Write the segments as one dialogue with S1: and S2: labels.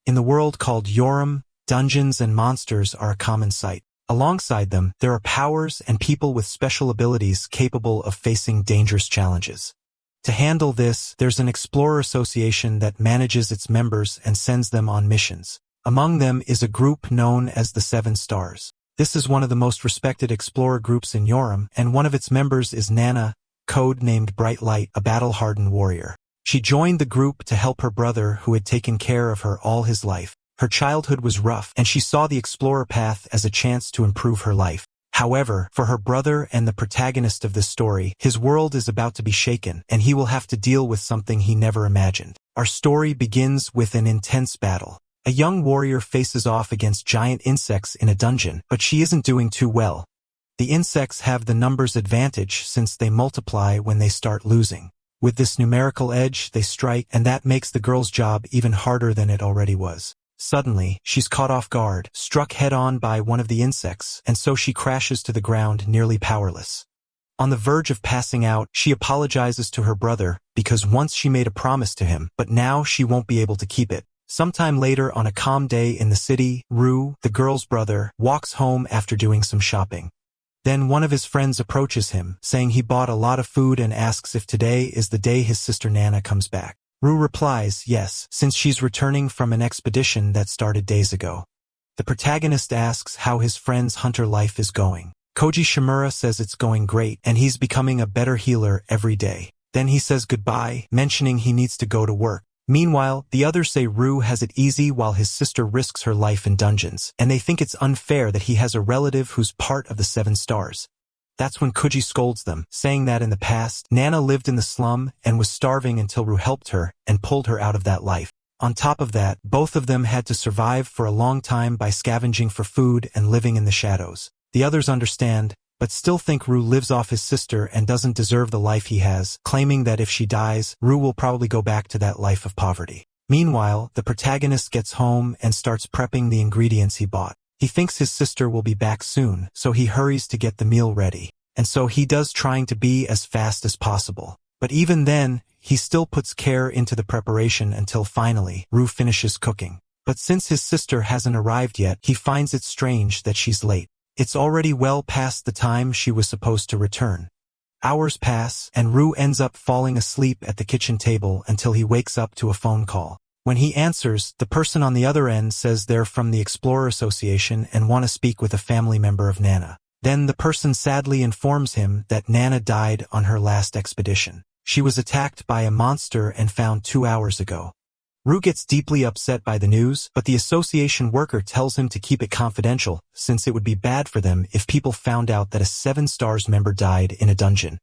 S1: In the world called Yoram, dungeons and monsters are a common sight. Alongside them, there are powers and people with special abilities capable of facing dangerous challenges. To handle this, there's an explorer association that manages its members and sends them on missions. Among them is a group known as the Seven Stars. This is one of the most respected explorer groups in Yoram, and one of its members is Nana, code-named Bright Light, a battle-hardened warrior. She joined the group to help her brother who had taken care of her all his life. Her childhood was rough, and she saw the explorer path as a chance to improve her life. However, for her brother and the protagonist of this story, his world is about to be shaken, and he will have to deal with something he never imagined. Our story begins with an intense battle. A young warrior faces off against giant insects in a dungeon, but she isn't doing too well. The insects have the numbers advantage since they multiply when they start losing. With this numerical edge, they strike, and that makes the girl's job even harder than it already was. Suddenly, she's caught off guard, struck head-on by one of the insects, and so she crashes to the ground nearly powerless. On the verge of passing out, she apologizes to her brother, because once she made a promise to him, but now she won't be able to keep it. Sometime later on a calm day in the city, Rue, the girl's brother, walks home after doing some shopping. Then one of his friends approaches him, saying he bought a lot of food and asks if today is the day his sister Nana comes back. Rue replies yes, since she's returning from an expedition that started days ago. The protagonist asks how his friend's hunter life is going. Koji Shimura says it's going great, and he's becoming a better healer every day. Then he says goodbye, mentioning he needs to go to work. Meanwhile, the others say Rue has it easy while his sister risks her life in dungeons, and they think it's unfair that he has a relative who's part of the Seven Stars. That's when Koji scolds them, saying that in the past, Nana lived in the slum and was starving until Rue helped her and pulled her out of that life. On top of that, both of them had to survive for a long time by scavenging for food and living in the shadows. The others understand, but still think Rue lives off his sister and doesn't deserve the life he has, claiming that if she dies, Rue will probably go back to that life of poverty. Meanwhile, the protagonist gets home and starts prepping the ingredients he bought. He thinks his sister will be back soon, so he hurries to get the meal ready. And so he does, trying to be as fast as possible. But even then, he still puts care into the preparation until finally, Rue finishes cooking. But since his sister hasn't arrived yet, he finds it strange that she's late. It's already well past the time she was supposed to return. Hours pass, and Rue ends up falling asleep at the kitchen table until he wakes up to a phone call. When he answers, the person on the other end says they're from the Explorer Association and want to speak with a family member of Nana. Then the person sadly informs him that Nana died on her last expedition. She was attacked by a monster and found 2 hours ago. Rue gets deeply upset by the news, but the association worker tells him to keep it confidential, since it would be bad for them if people found out that a Seven Stars member died in a dungeon.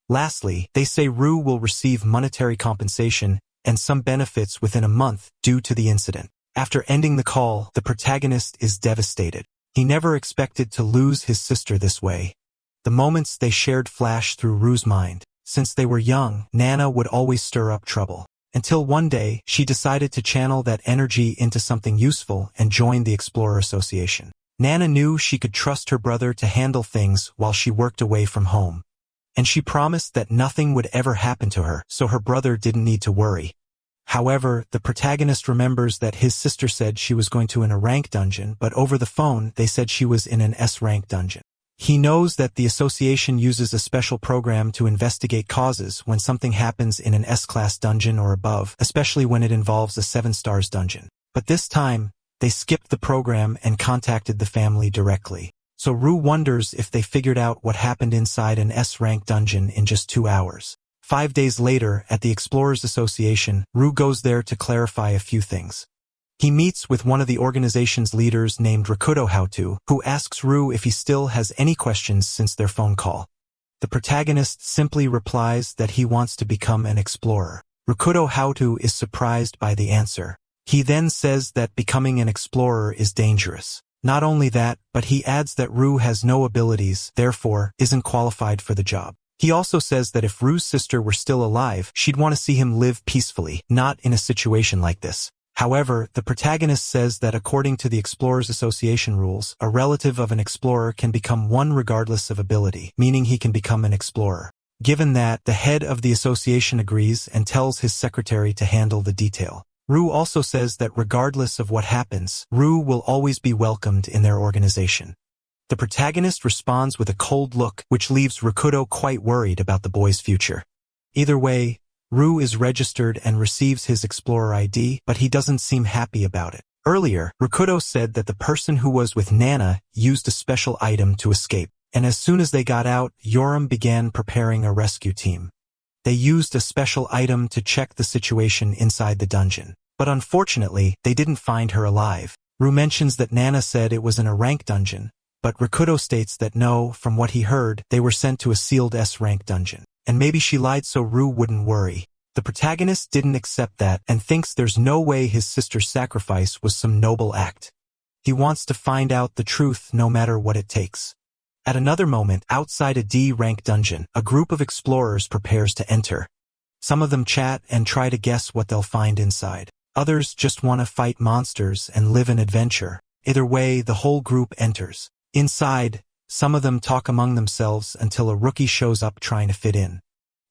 S1: Lastly, they say Rue will receive monetary compensation and some benefits within a month due to the incident. After ending the call, the protagonist is devastated. He never expected to lose his sister this way. The moments they shared flash through Rue's mind. Since they were young, Nana would always stir up trouble. Until one day, she decided to channel that energy into something useful and joined the Explorer Association. Nana knew she could trust her brother to handle things while she worked away from home. And she promised that nothing would ever happen to her, so her brother didn't need to worry. However, the protagonist remembers that his sister said she was going to in a rank dungeon, but over the phone, they said she was in an S-rank dungeon. He knows that the association uses a special program to investigate causes when something happens in an S-class dungeon or above, especially when it involves a 7 stars dungeon. But this time, they skipped the program and contacted the family directly. So Rue wonders if they figured out what happened inside an S-rank dungeon in just 2 hours. 5 days later, at the Explorers Association, Rue goes there to clarify a few things. He meets with one of the organization's leaders named Rakuto Hautu, who asks Rue if he still has any questions since their phone call. The protagonist simply replies that he wants to become an explorer. Rakuto Hautu is surprised by the answer. He then says that becoming an explorer is dangerous. Not only that, but he adds that Rue has no abilities, therefore, isn't qualified for the job. He also says that if Rue's sister were still alive, she'd want to see him live peacefully, not in a situation like this. However, the protagonist says that according to the Explorers Association rules, a relative of an explorer can become one regardless of ability, meaning he can become an explorer. Given that, the head of the association agrees and tells his secretary to handle the detail. Ru also says that regardless of what happens, Ru will always be welcomed in their organization. The protagonist responds with a cold look, which leaves Rakudo quite worried about the boy's future. Either way, Ru is registered and receives his Explorer ID, but he doesn't seem happy about it. Earlier, Rakudo said that the person who was with Nana used a special item to escape, and as soon as they got out, Yoram began preparing a rescue team. They used a special item to check the situation inside the dungeon, but unfortunately, they didn't find her alive. Ru mentions that Nana said it was in a rank dungeon, but Rakudo states that no, from what he heard, they were sent to a sealed S-rank dungeon, and maybe she lied so Ru wouldn't worry. The protagonist didn't accept that and thinks there's no way his sister's sacrifice was some noble act. He wants to find out the truth no matter what it takes. At another moment, outside a D-rank dungeon, a group of explorers prepares to enter. Some of them chat and try to guess what they'll find inside. Others just want to fight monsters and live an adventure. Either way, the whole group enters. Inside, some of them talk among themselves until a rookie shows up trying to fit in.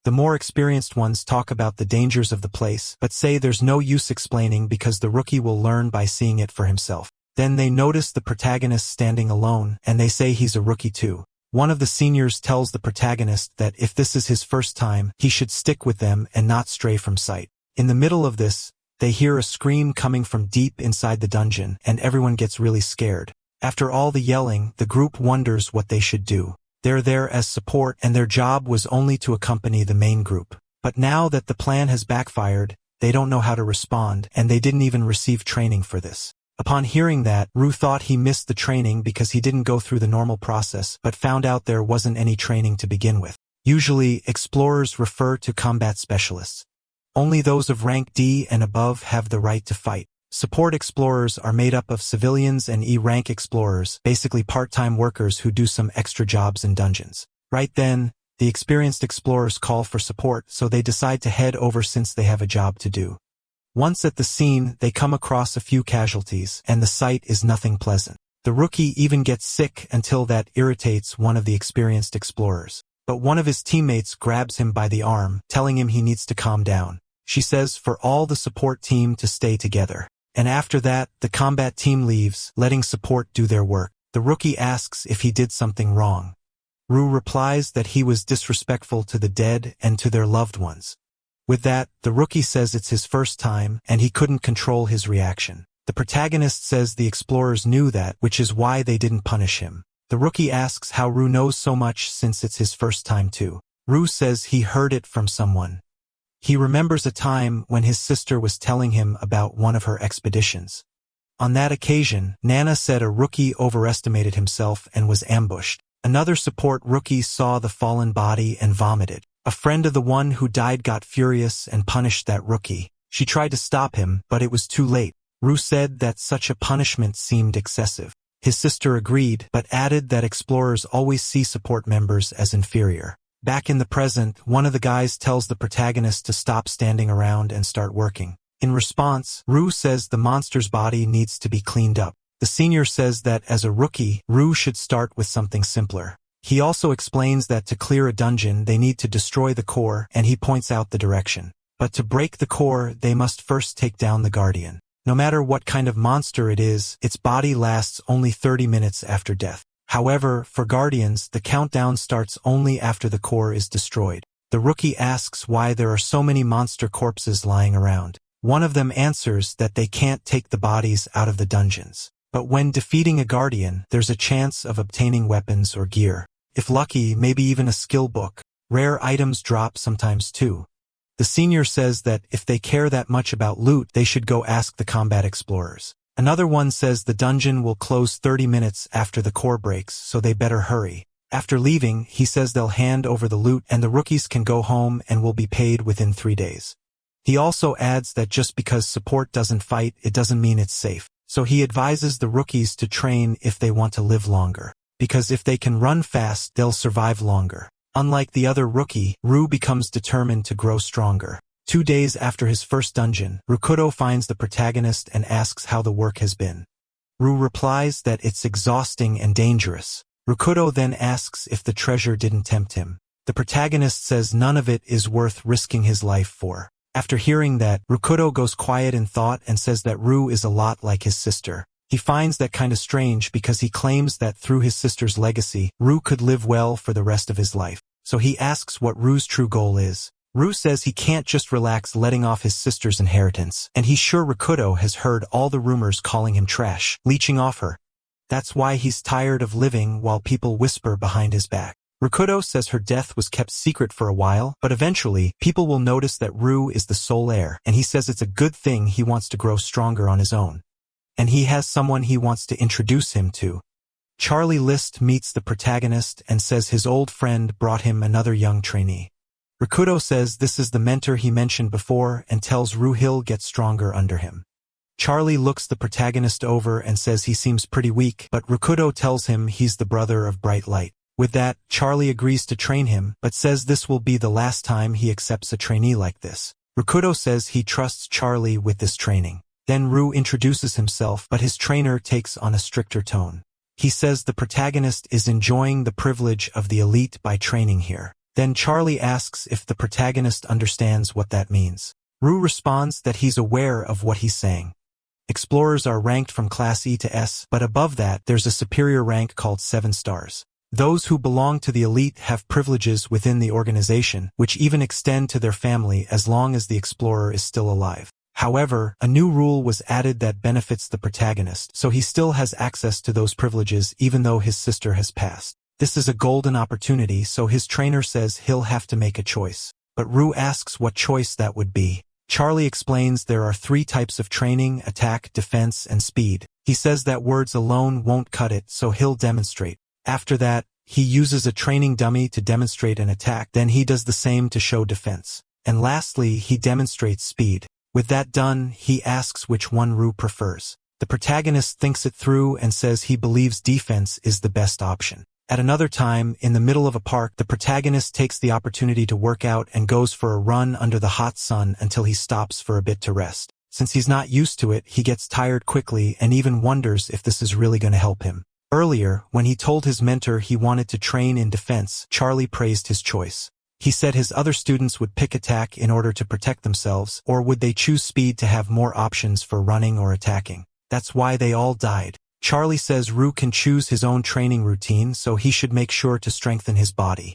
S1: The more experienced ones talk about the dangers of the place, but say there's no use explaining because the rookie will learn by seeing it for himself. Then they notice the protagonist standing alone, and they say he's a rookie too. One of the seniors tells the protagonist that if this is his first time, he should stick with them and not stray from sight. In the middle of this, they hear a scream coming from deep inside the dungeon, and everyone gets really scared. After all the yelling, the group wonders what they should do. They're there as support, and their job was only to accompany the main group. But now that the plan has backfired, they don't know how to respond, and they didn't even receive training for this. Upon hearing that, Ru thought he missed the training because he didn't go through the normal process, but found out there wasn't any training to begin with. Usually, explorers refer to combat specialists. Only those of rank D and above have the right to fight. Support explorers are made up of civilians and E-rank explorers, basically part-time workers who do some extra jobs in dungeons. Right then, the experienced explorers call for support, so they decide to head over since they have a job to do. Once at the scene, they come across a few casualties, and the sight is nothing pleasant. The rookie even gets sick until that irritates one of the experienced explorers. But one of his teammates grabs him by the arm, telling him he needs to calm down. She says for all the support team to stay together. And after that, the combat team leaves, letting support do their work. The rookie asks if he did something wrong. Ru replies that he was disrespectful to the dead and to their loved ones. With that, the rookie says it's his first time, and he couldn't control his reaction. The protagonist says the explorers knew that, which is why they didn't punish him. The rookie asks how Ru knows so much since it's his first time too. Ru says he heard it from someone. He remembers a time when his sister was telling him about one of her expeditions. On that occasion, Nana said a rookie overestimated himself and was ambushed. Another support rookie saw the fallen body and vomited. A friend of the one who died got furious and punished that rookie. She tried to stop him, but it was too late. Ru said that such a punishment seemed excessive. His sister agreed, but added that explorers always see support members as inferior. Back in the present, one of the guys tells the protagonist to stop standing around and start working. In response, Ru says the monster's body needs to be cleaned up. The senior says that as a rookie, Ru should start with something simpler. He also explains that to clear a dungeon they need to destroy the core, and he points out the direction. But to break the core, they must first take down the guardian. No matter what kind of monster it is, its body lasts only 30 minutes after death. However, for guardians, the countdown starts only after the core is destroyed. The rookie asks why there are so many monster corpses lying around. One of them answers that they can't take the bodies out of the dungeons. But when defeating a guardian, there's a chance of obtaining weapons or gear. If lucky, maybe even a skill book. Rare items drop sometimes too. The senior says that if they care that much about loot, they should go ask the combat explorers. Another one says the dungeon will close 30 minutes after the core breaks, so they better hurry. After leaving, he says they'll hand over the loot and the rookies can go home and will be paid within 3 days. He also adds that just because support doesn't fight, it doesn't mean it's safe. So he advises the rookies to train if they want to live longer. Because if they can run fast, they'll survive longer. Unlike the other rookie, Ru becomes determined to grow stronger. 2 days after his first dungeon, Rakudo finds the protagonist and asks how the work has been. Ru replies that it's exhausting and dangerous. Rakudo then asks if the treasure didn't tempt him. The protagonist says none of it is worth risking his life for. After hearing that, Rukudo goes quiet in thought and says that Ru is a lot like his sister. He finds that kinda strange because he claims that through his sister's legacy, Ru could live well for the rest of his life. So he asks what Ru's true goal is. Ru says he can't just relax letting off his sister's inheritance, and he's sure Rukudo has heard all the rumors calling him trash, leeching off her. That's why he's tired of living while people whisper behind his back. Rukudo says her death was kept secret for a while, but eventually, people will notice that Ru is the sole heir, and he says it's a good thing he wants to grow stronger on his own. And he has someone he wants to introduce him to. Charlie List meets the protagonist and says his old friend brought him another young trainee. Rukudo says this is the mentor he mentioned before and tells Ru he'll get stronger under him. Charlie looks the protagonist over and says he seems pretty weak, but Rukudo tells him he's the brother of Bright Light. With that, Charlie agrees to train him, but says this will be the last time he accepts a trainee like this. Rukudo says he trusts Charlie with this training. Then Ru introduces himself, but his trainer takes on a stricter tone. He says the protagonist is enjoying the privilege of the elite by training here. Then Charlie asks if the protagonist understands what that means. Ru responds that he's aware of what he's saying. Explorers are ranked from Class E to S, but above that, there's a superior rank called 7 stars. Those who belong to the elite have privileges within the organization, which even extend to their family as long as the explorer is still alive. However, a new rule was added that benefits the protagonist, so he still has access to those privileges even though his sister has passed. This is a golden opportunity, so his trainer says he'll have to make a choice. But Ru asks what choice that would be. Charlie explains there are 3 types of training: attack, defense, and speed. He says that words alone won't cut it, so he'll demonstrate. After that, he uses a training dummy to demonstrate an attack, then he does the same to show defense. And lastly, he demonstrates speed. With that done, he asks which one Ru prefers. The protagonist thinks it through and says he believes defense is the best option. At another time, in the middle of a park, the protagonist takes the opportunity to work out and goes for a run under the hot sun until he stops for a bit to rest. Since he's not used to it, he gets tired quickly and even wonders if this is really going to help him. Earlier, when he told his mentor he wanted to train in defense, Charlie praised his choice. He said his other students would pick attack in order to protect themselves, or would they choose speed to have more options for running or attacking. That's why they all died. Charlie says Ru can choose his own training routine, so he should make sure to strengthen his body.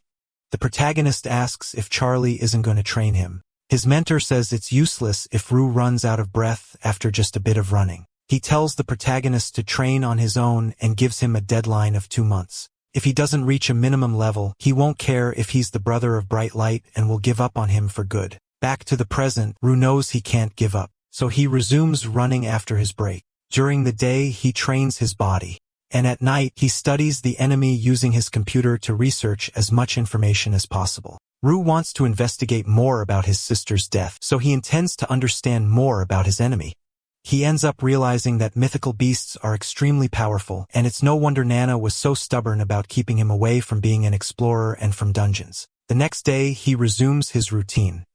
S1: The protagonist asks if Charlie isn't going to train him. His mentor says it's useless if Ru runs out of breath after just a bit of running. He tells the protagonist to train on his own and gives him a deadline of 2 months. If he doesn't reach a minimum level, he won't care if he's the brother of Bright Light and will give up on him for good. Back to the present, Ru knows he can't give up, so he resumes running after his break. During the day, he trains his body. And at night, he studies the enemy using his computer to research as much information as possible. Ru wants to investigate more about his sister's death, so he intends to understand more about his enemy. He ends up realizing that mythical beasts are extremely powerful, and it's no wonder Nana was so stubborn about keeping him away from being an explorer and from dungeons. The next day, he resumes his routine.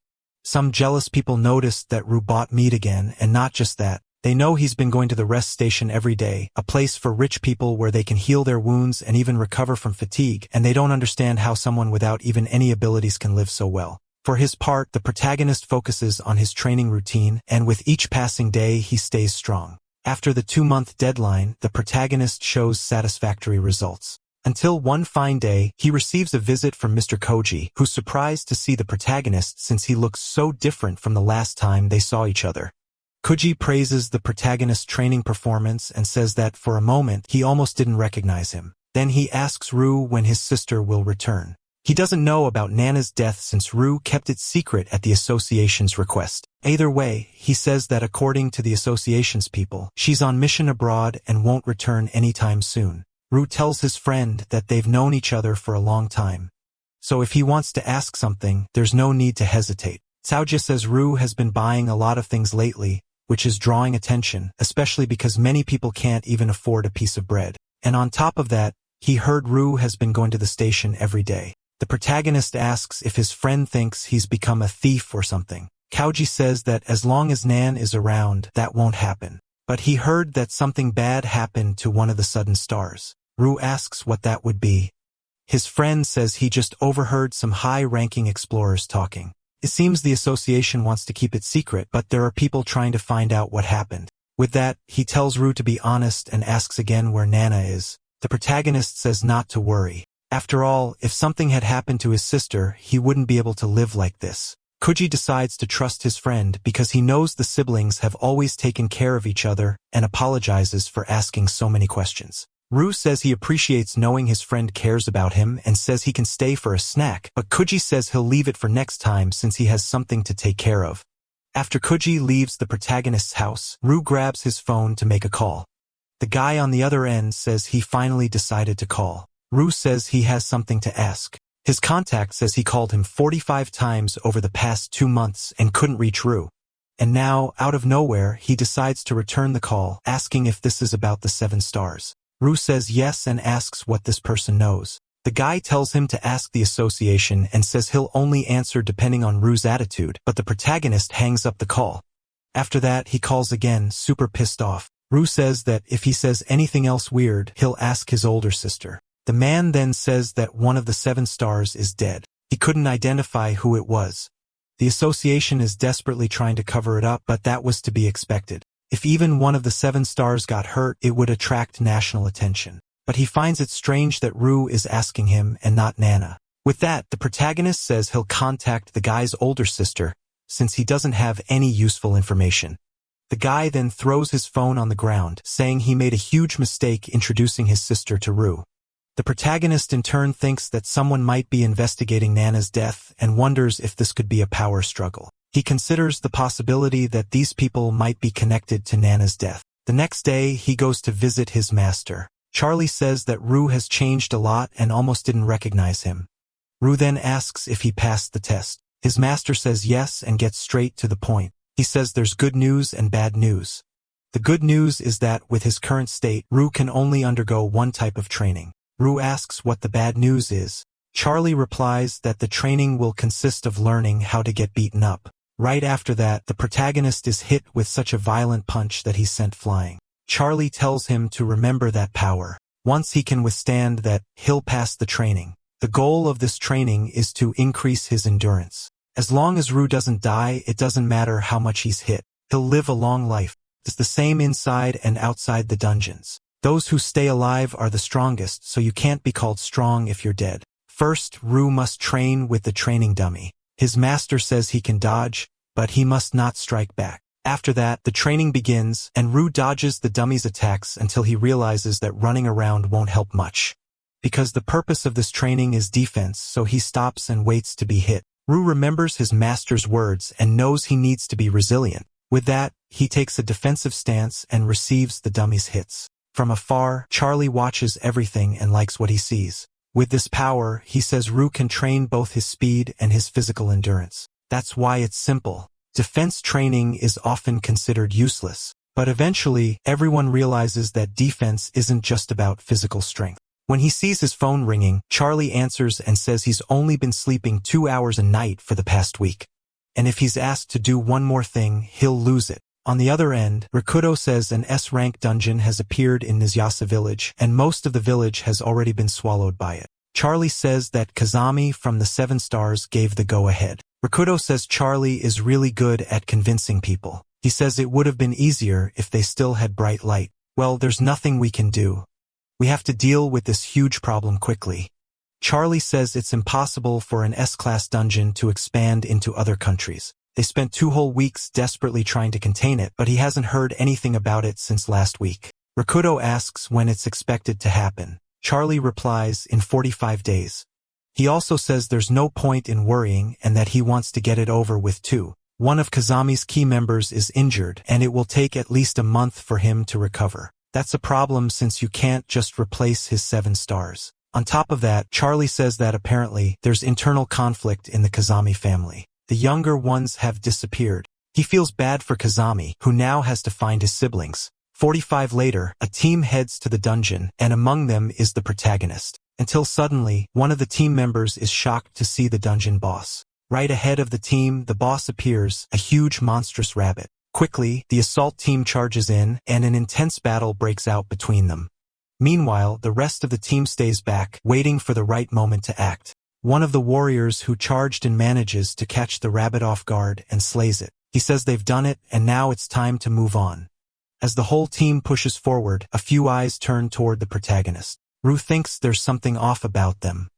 S1: Some jealous people noticed that Ru bought meat again, and not just that. They know he's been going to the rest station every day, a place for rich people where they can heal their wounds and even recover from fatigue, and they don't understand how someone without even any abilities can live so well. For his part, the protagonist focuses on his training routine, and with each passing day he stays strong. After the 2-month deadline, the protagonist shows satisfactory results. Until one fine day, he receives a visit from Mr. Koji, who's surprised to see the protagonist since he looks so different from the last time they saw each other. Koji praises the protagonist's training performance and says that for a moment he almost didn't recognize him. Then he asks Ru when his sister will return. He doesn't know about Nana's death since Ru kept it secret at the association's request. Either way, he says that according to the association's people, she's on mission abroad and won't return anytime soon. Ru tells his friend that they've known each other for a long time. So if he wants to ask something, there's no need to hesitate. Saoja says Ru has been buying a lot of things lately, which is drawing attention, especially because many people can't even afford a piece of bread. And on top of that, he heard Ru has been going to the station every day. The protagonist asks if his friend thinks he's become a thief or something. Kauji says that as long as Nan is around, that won't happen. But he heard that something bad happened to one of the sudden stars. Ru asks what that would be. His friend says he just overheard some high-ranking explorers talking. It seems the association wants to keep it secret, but there are people trying to find out what happened. With that, he tells Rue to be honest and asks again where Nana is. The protagonist says not to worry. After all, if something had happened to his sister, he wouldn't be able to live like this. Kuji decides to trust his friend because he knows the siblings have always taken care of each other and apologizes for asking so many questions. Rue says he appreciates knowing his friend cares about him and says he can stay for a snack, but Kuji says he'll leave it for next time since he has something to take care of. After Kuji leaves the protagonist's house, Rue grabs his phone to make a call. The guy on the other end says he finally decided to call. Rue says he has something to ask. His contact says he called him 45 times over the past 2 months and couldn't reach Rue. And now, out of nowhere, he decides to return the call, asking if this is about the 7 stars. Rue says yes and asks what this person knows. The guy tells him to ask the association and says he'll only answer depending on Rue's attitude, but the protagonist hangs up the call. After that, he calls again, super pissed off. Rue says that if he says anything else weird, he'll ask his older sister. The man then says that one of the 7 stars is dead. He couldn't identify who it was. The association is desperately trying to cover it up, but that was to be expected. If even one of the 7 stars got hurt, it would attract national attention. But he finds it strange that Rue is asking him and not Nana. With that, the protagonist says he'll contact the guy's older sister, since he doesn't have any useful information. The guy then throws his phone on the ground, saying he made a huge mistake introducing his sister to Rue. The protagonist in turn thinks that someone might be investigating Nana's death and wonders if this could be a power struggle. He considers the possibility that these people might be connected to Nana's death. The next day, he goes to visit his master. Charlie says that Rue has changed a lot and almost didn't recognize him. Rue then asks if he passed the test. His master says yes and gets straight to the point. He says there's good news and bad news. The good news is that with his current state, Rue can only undergo one type of training. Rue asks what the bad news is. Charlie replies that the training will consist of learning how to get beaten up. Right after that, the protagonist is hit with such a violent punch that he's sent flying. Charlie tells him to remember that power. Once he can withstand that, he'll pass the training. The goal of this training is to increase his endurance. As long as Rue doesn't die, it doesn't matter how much he's hit. He'll live a long life. It's the same inside and outside the dungeons. Those who stay alive are the strongest, so you can't be called strong if you're dead. First, Rue must train with the training dummy. His master says he can dodge, but he must not strike back. After that, the training begins, and Rue dodges the dummy's attacks until he realizes that running around won't help much. Because the purpose of this training is defense, so he stops and waits to be hit. Rue remembers his master's words and knows he needs to be resilient. With that, he takes a defensive stance and receives the dummy's hits. From afar, Charlie watches everything and likes what he sees. With this power, he says Rue can train both his speed and his physical endurance. That's why it's simple. Defense training is often considered useless, but eventually, everyone realizes that defense isn't just about physical strength. When he sees his phone ringing, Charlie answers and says he's only been sleeping 2 hours a night for the past week. And if he's asked to do one more thing, he'll lose it. On the other end, Rikudo says an S-rank dungeon has appeared in Nizyasa village, and most of the village has already been swallowed by it. Charlie says that Kazami from the 7 stars gave the go-ahead. Rikudo says Charlie is really good at convincing people. He says it would have been easier if they still had bright light. Well, there's nothing we can do. We have to deal with this huge problem quickly. Charlie says it's impossible for an S-class dungeon to expand into other countries. They spent 2 whole weeks desperately trying to contain it, but he hasn't heard anything about it since last week. Rikudo asks when it's expected to happen. Charlie replies in 45 days. He also says there's no point in worrying and that he wants to get it over with too. One of Kazami's key members is injured, and it will take at least a month for him to recover. That's a problem since you can't just replace his 7 stars. On top of that, Charlie says that apparently there's internal conflict in the Kazami family. The younger ones have disappeared. He feels bad for Kazami, who now has to find his siblings. 45 later, a team heads to the dungeon, and among them is the protagonist. Until suddenly, one of the team members is shocked to see the dungeon boss. Right ahead of the team, the boss appears, a huge monstrous rabbit. Quickly, the assault team charges in, and an intense battle breaks out between them. Meanwhile, the rest of the team stays back, waiting for the right moment to act. One of the warriors who charged in manages to catch the rabbit off guard and slays it. He says they've done it and now it's time to move on. As the whole team pushes forward, a few eyes turn toward the protagonist. Ru thinks there's something off about them.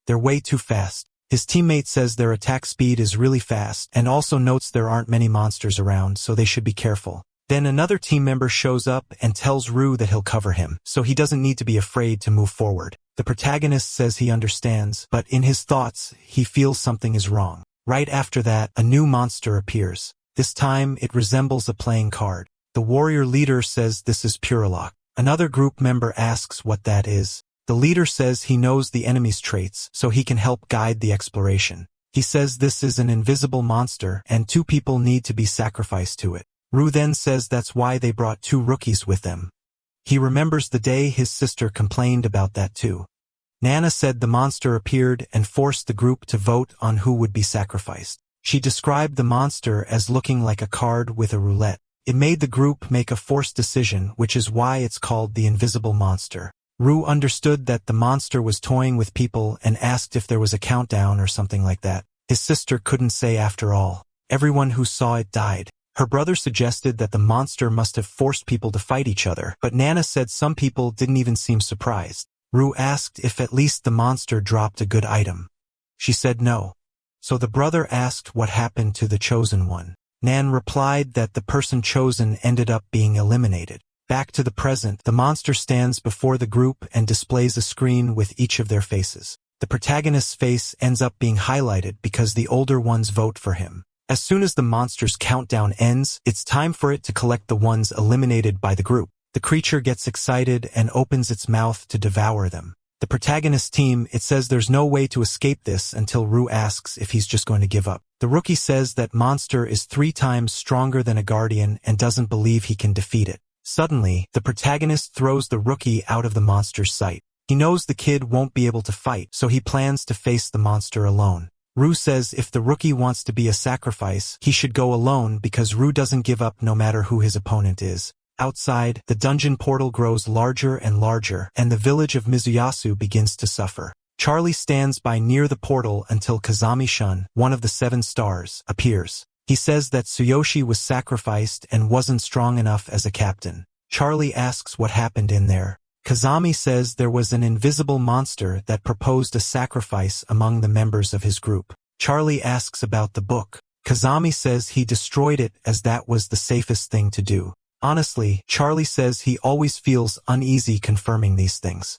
S1: They're way too fast. His teammate says their attack speed is really fast and also notes there aren't many monsters around, so they should be careful. Then another team member shows up and tells Ru that he'll cover him, so he doesn't need to be afraid to move forward. The protagonist says he understands, but in his thoughts, he feels something is wrong. Right after that, a new monster appears. This time, it resembles a playing card. The warrior leader says this is Purelok. Another group member asks what that is. The leader says he knows the enemy's traits, so he can help guide the exploration. He says this is an invisible monster, and 2 people need to be sacrificed to it. Ru then says that's why they brought 2 rookies with them. He remembers the day his sister complained about that too. Nana said the monster appeared and forced the group to vote on who would be sacrificed. She described the monster as looking like a card with a roulette. It made the group make a forced decision, which is why it's called the invisible monster. Ru understood that the monster was toying with people and asked if there was a countdown or something like that. His sister couldn't say after all. Everyone who saw it died. Her brother suggested that the monster must have forced people to fight each other, but Nana said some people didn't even seem surprised. Ru asked if at least the monster dropped a good item. She said no. So the brother asked what happened to the chosen one. Nan replied that the person chosen ended up being eliminated. Back to the present, the monster stands before the group and displays a screen with each of their faces. The protagonist's face ends up being highlighted because the older ones vote for him. As soon as the monster's countdown ends, it's time for it to collect the ones eliminated by the group. The creature gets excited and opens its mouth to devour them. The protagonist's team, it says there's no way to escape this until Ru asks if he's just going to give up. The rookie says that monster is 3 times stronger than a guardian and doesn't believe he can defeat it. Suddenly, the protagonist throws the rookie out of the monster's sight. He knows the kid won't be able to fight, so he plans to face the monster alone. Ru says if the rookie wants to be a sacrifice, he should go alone because Ru doesn't give up no matter who his opponent is. Outside, the dungeon portal grows larger and larger, and the village of Mizuyasu begins to suffer. Charlie stands by near the portal until Kazami-shun, one of the 7 stars, appears. He says that Tsuyoshi was sacrificed and wasn't strong enough as a captain. Charlie asks what happened in there. Kazami says there was an invisible monster that proposed a sacrifice among the members of his group. Charlie asks about the book. Kazami says he destroyed it as that was the safest thing to do. Honestly, Charlie says he always feels uneasy confirming these things.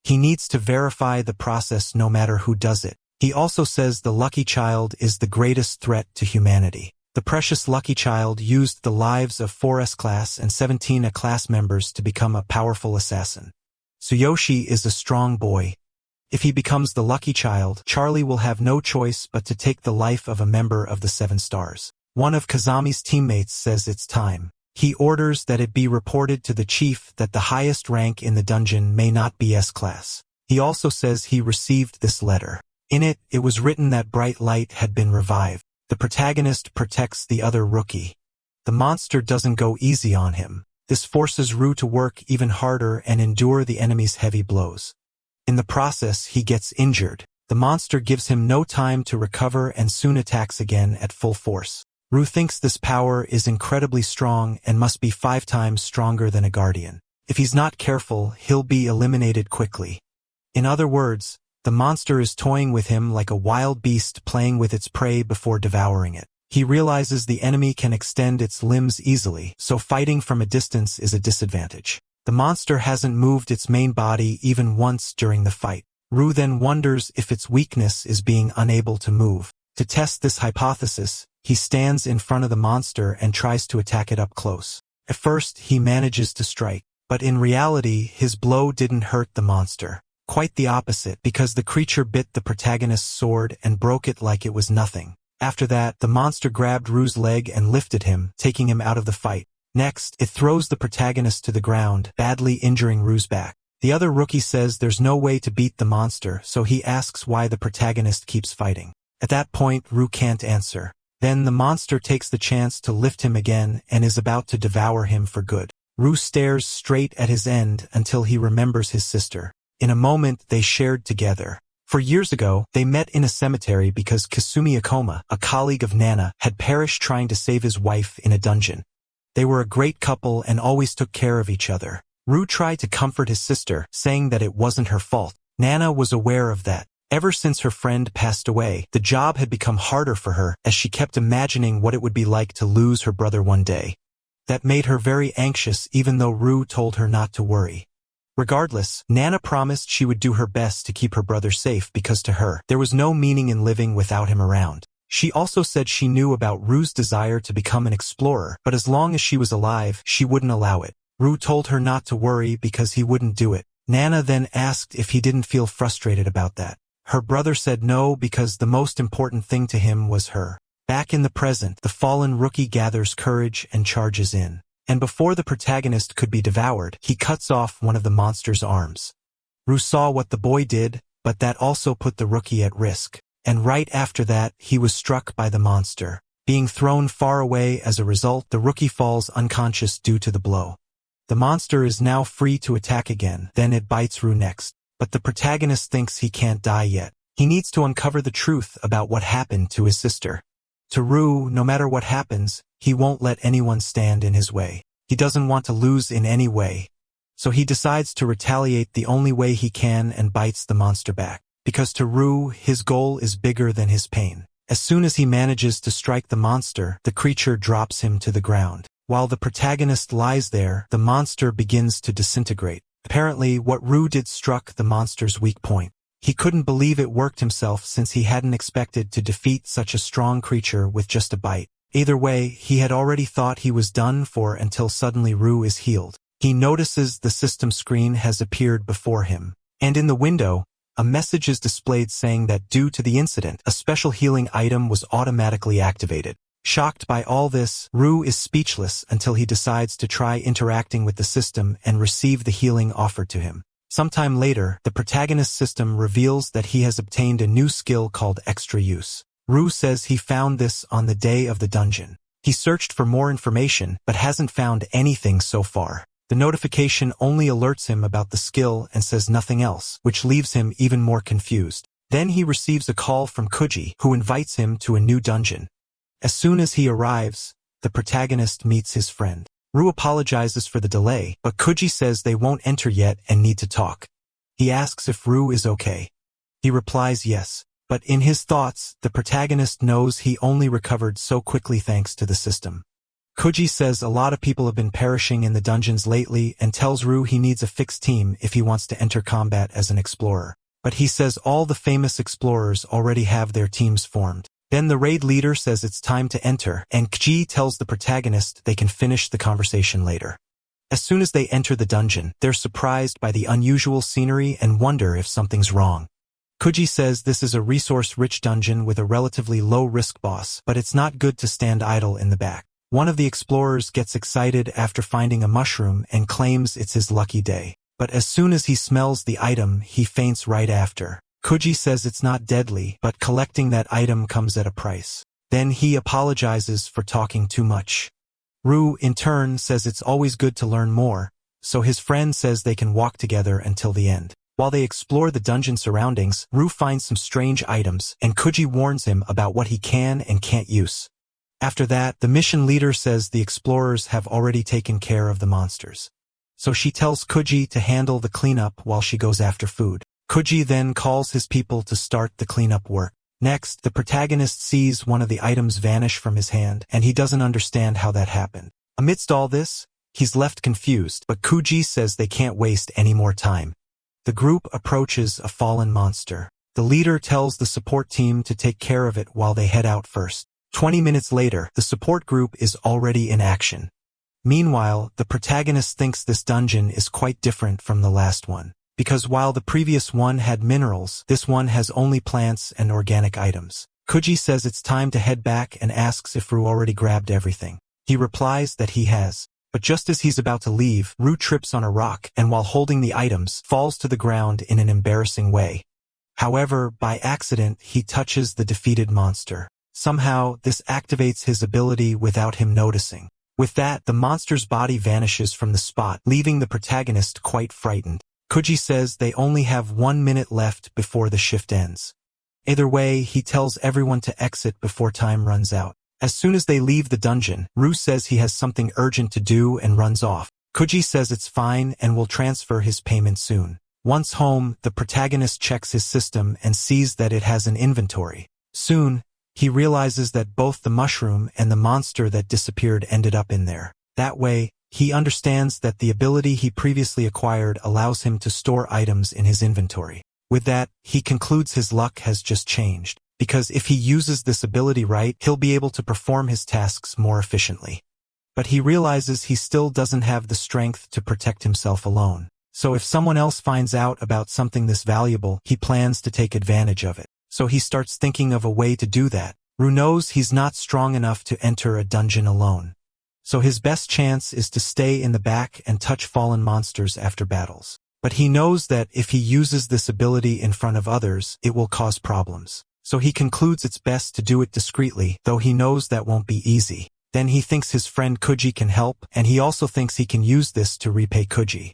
S1: He needs to verify the process no matter who does it. He also says the lucky child is the greatest threat to humanity. The precious lucky child used the lives of 4 S-class and 17 A-class members to become a powerful assassin. Tsuyoshi is a strong boy. If he becomes the lucky child, Charlie will have no choice but to take the life of a member of the 7 stars. One of Kazami's teammates says it's time. He orders that it be reported to the chief that the highest rank in the dungeon may not be S-class. He also says he received this letter. In it, it was written that Bright Light had been revived. The protagonist protects the other rookie. The monster doesn't go easy on him. This forces Ru to work even harder and endure the enemy's heavy blows. In the process, he gets injured. The monster gives him no time to recover and soon attacks again at full force. Ru thinks this power is incredibly strong and must be 5 times stronger than a guardian. If he's not careful, he'll be eliminated quickly. In other words, the monster is toying with him like a wild beast playing with its prey before devouring it. He realizes the enemy can extend its limbs easily, so fighting from a distance is a disadvantage. The monster hasn't moved its main body even once during the fight. Ru then wonders if its weakness is being unable to move. To test this hypothesis, he stands in front of the monster and tries to attack it up close. At first, he manages to strike, but in reality, his blow didn't hurt the monster. Quite the opposite, because the creature bit the protagonist's sword and broke it like it was nothing. After that, the monster grabbed Ru's leg and lifted him, taking him out of the fight. Next, it throws the protagonist to the ground, badly injuring Ru's back. The other rookie says there's no way to beat the monster, so he asks why the protagonist keeps fighting. At that point, Ru can't answer. Then the monster takes the chance to lift him again and is about to devour him for good. Ru stares straight at his end until he remembers his sister. In a moment they shared together. For years ago, they met in a cemetery because Kasumi Akoma, a colleague of Nana, had perished trying to save his wife in a dungeon. They were a great couple and always took care of each other. Rue tried to comfort his sister, saying that it wasn't her fault. Nana was aware of that. Ever since her friend passed away, the job had become harder for her as she kept imagining what it would be like to lose her brother one day. That made her very anxious even though Rue told her not to worry. Regardless, Nana promised she would do her best to keep her brother safe because to her, there was no meaning in living without him around. She also said she knew about Rue's desire to become an explorer, but as long as she was alive, she wouldn't allow it. Rue told her not to worry because he wouldn't do it. Nana then asked if he didn't feel frustrated about that. Her brother said no because the most important thing to him was her. Back in the present, the fallen rookie gathers courage and charges in. And before the protagonist could be devoured, he cuts off one of the monster's arms. Rue saw what the boy did, but that also put the rookie at risk. And right after that, he was struck by the monster. Being thrown far away as a result, the rookie falls unconscious due to the blow. The monster is now free to attack again, then it bites Rue next. But the protagonist thinks he can't die yet. He needs to uncover the truth about what happened to his sister. To Rue, no matter what happens, he won't let anyone stand in his way. He doesn't want to lose in any way. So he decides to retaliate the only way he can and bites the monster back. Because to Rue, his goal is bigger than his pain. As soon as he manages to strike the monster, the creature drops him to the ground. While the protagonist lies there, the monster begins to disintegrate. Apparently, what Rue did struck the monster's weak point. He couldn't believe it worked himself since he hadn't expected to defeat such a strong creature with just a bite. Either way, he had already thought he was done for until suddenly Rue is healed. He notices the system screen has appeared before him. And in the window, a message is displayed saying that due to the incident, a special healing item was automatically activated. Shocked by all this, Rue is speechless until he decides to try interacting with the system and receive the healing offered to him. Sometime later, the protagonist's system reveals that he has obtained a new skill called Extra Use. Rue says he found this on the day of the dungeon. He searched for more information, but hasn't found anything so far. The notification only alerts him about the skill and says nothing else, which leaves him even more confused. Then he receives a call from Kuji, who invites him to a new dungeon. As soon as he arrives, the protagonist meets his friend. Rue apologizes for the delay, but Kuji says they won't enter yet and need to talk. He asks if Rue is okay. He replies yes, but in his thoughts, the protagonist knows he only recovered so quickly thanks to the system. Kuji says a lot of people have been perishing in the dungeons lately and tells Rue he needs a fixed team if he wants to enter combat as an explorer. But he says all the famous explorers already have their teams formed. Then the raid leader says it's time to enter, and Kuji tells the protagonist they can finish the conversation later. As soon as they enter the dungeon, they're surprised by the unusual scenery and wonder if something's wrong. Kuji says this is a resource-rich dungeon with a relatively low-risk boss, but it's not good to stand idle in the back. One of the explorers gets excited after finding a mushroom and claims it's his lucky day. But as soon as he smells the item, he faints right after. Kuji says it's not deadly, but collecting that item comes at a price. Then he apologizes for talking too much. Rue, in turn, says it's always good to learn more, so his friend says they can walk together until the end. While they explore the dungeon surroundings, Rue finds some strange items, and Kuji warns him about what he can and can't use. After that, the mission leader says the explorers have already taken care of the monsters. So she tells Kuji to handle the cleanup while she goes after food. Kuji then calls his people to start the cleanup work. Next, the protagonist sees one of the items vanish from his hand, and he doesn't understand how that happened. Amidst all this, he's left confused, but Kuji says they can't waste any more time. The group approaches a fallen monster. The leader tells the support team to take care of it while they head out first. 20 minutes later, the support group is already in action. Meanwhile, the protagonist thinks this dungeon is quite different from the last one. Because while the previous one had minerals, this one has only plants and organic items. Kuji says it's time to head back and asks if Rue already grabbed everything. He replies that he has. But just as he's about to leave, Rue trips on a rock and while holding the items, falls to the ground in an embarrassing way. However, by accident, he touches the defeated monster. Somehow, this activates his ability without him noticing. With that, the monster's body vanishes from the spot, leaving the protagonist quite frightened. Koji says they only have 1 minute left before the shift ends. Either way, he tells everyone to exit before time runs out. As soon as they leave the dungeon, Ru says he has something urgent to do and runs off. Koji says it's fine and will transfer his payment soon. Once home, the protagonist checks his system and sees that it has an inventory. Soon, he realizes that both the mushroom and the monster that disappeared ended up in there. That way, he understands that the ability he previously acquired allows him to store items in his inventory. With that, he concludes his luck has just changed, because if he uses this ability right, he'll be able to perform his tasks more efficiently. But he realizes he still doesn't have the strength to protect himself alone. So if someone else finds out about something this valuable, he plans to take advantage of it. So he starts thinking of a way to do that. Ru knows he's not strong enough to enter a dungeon alone. So his best chance is to stay in the back and touch fallen monsters after battles. But he knows that if he uses this ability in front of others, it will cause problems. So he concludes it's best to do it discreetly, though he knows that won't be easy. Then he thinks his friend Koji can help, and he also thinks he can use this to repay Koji.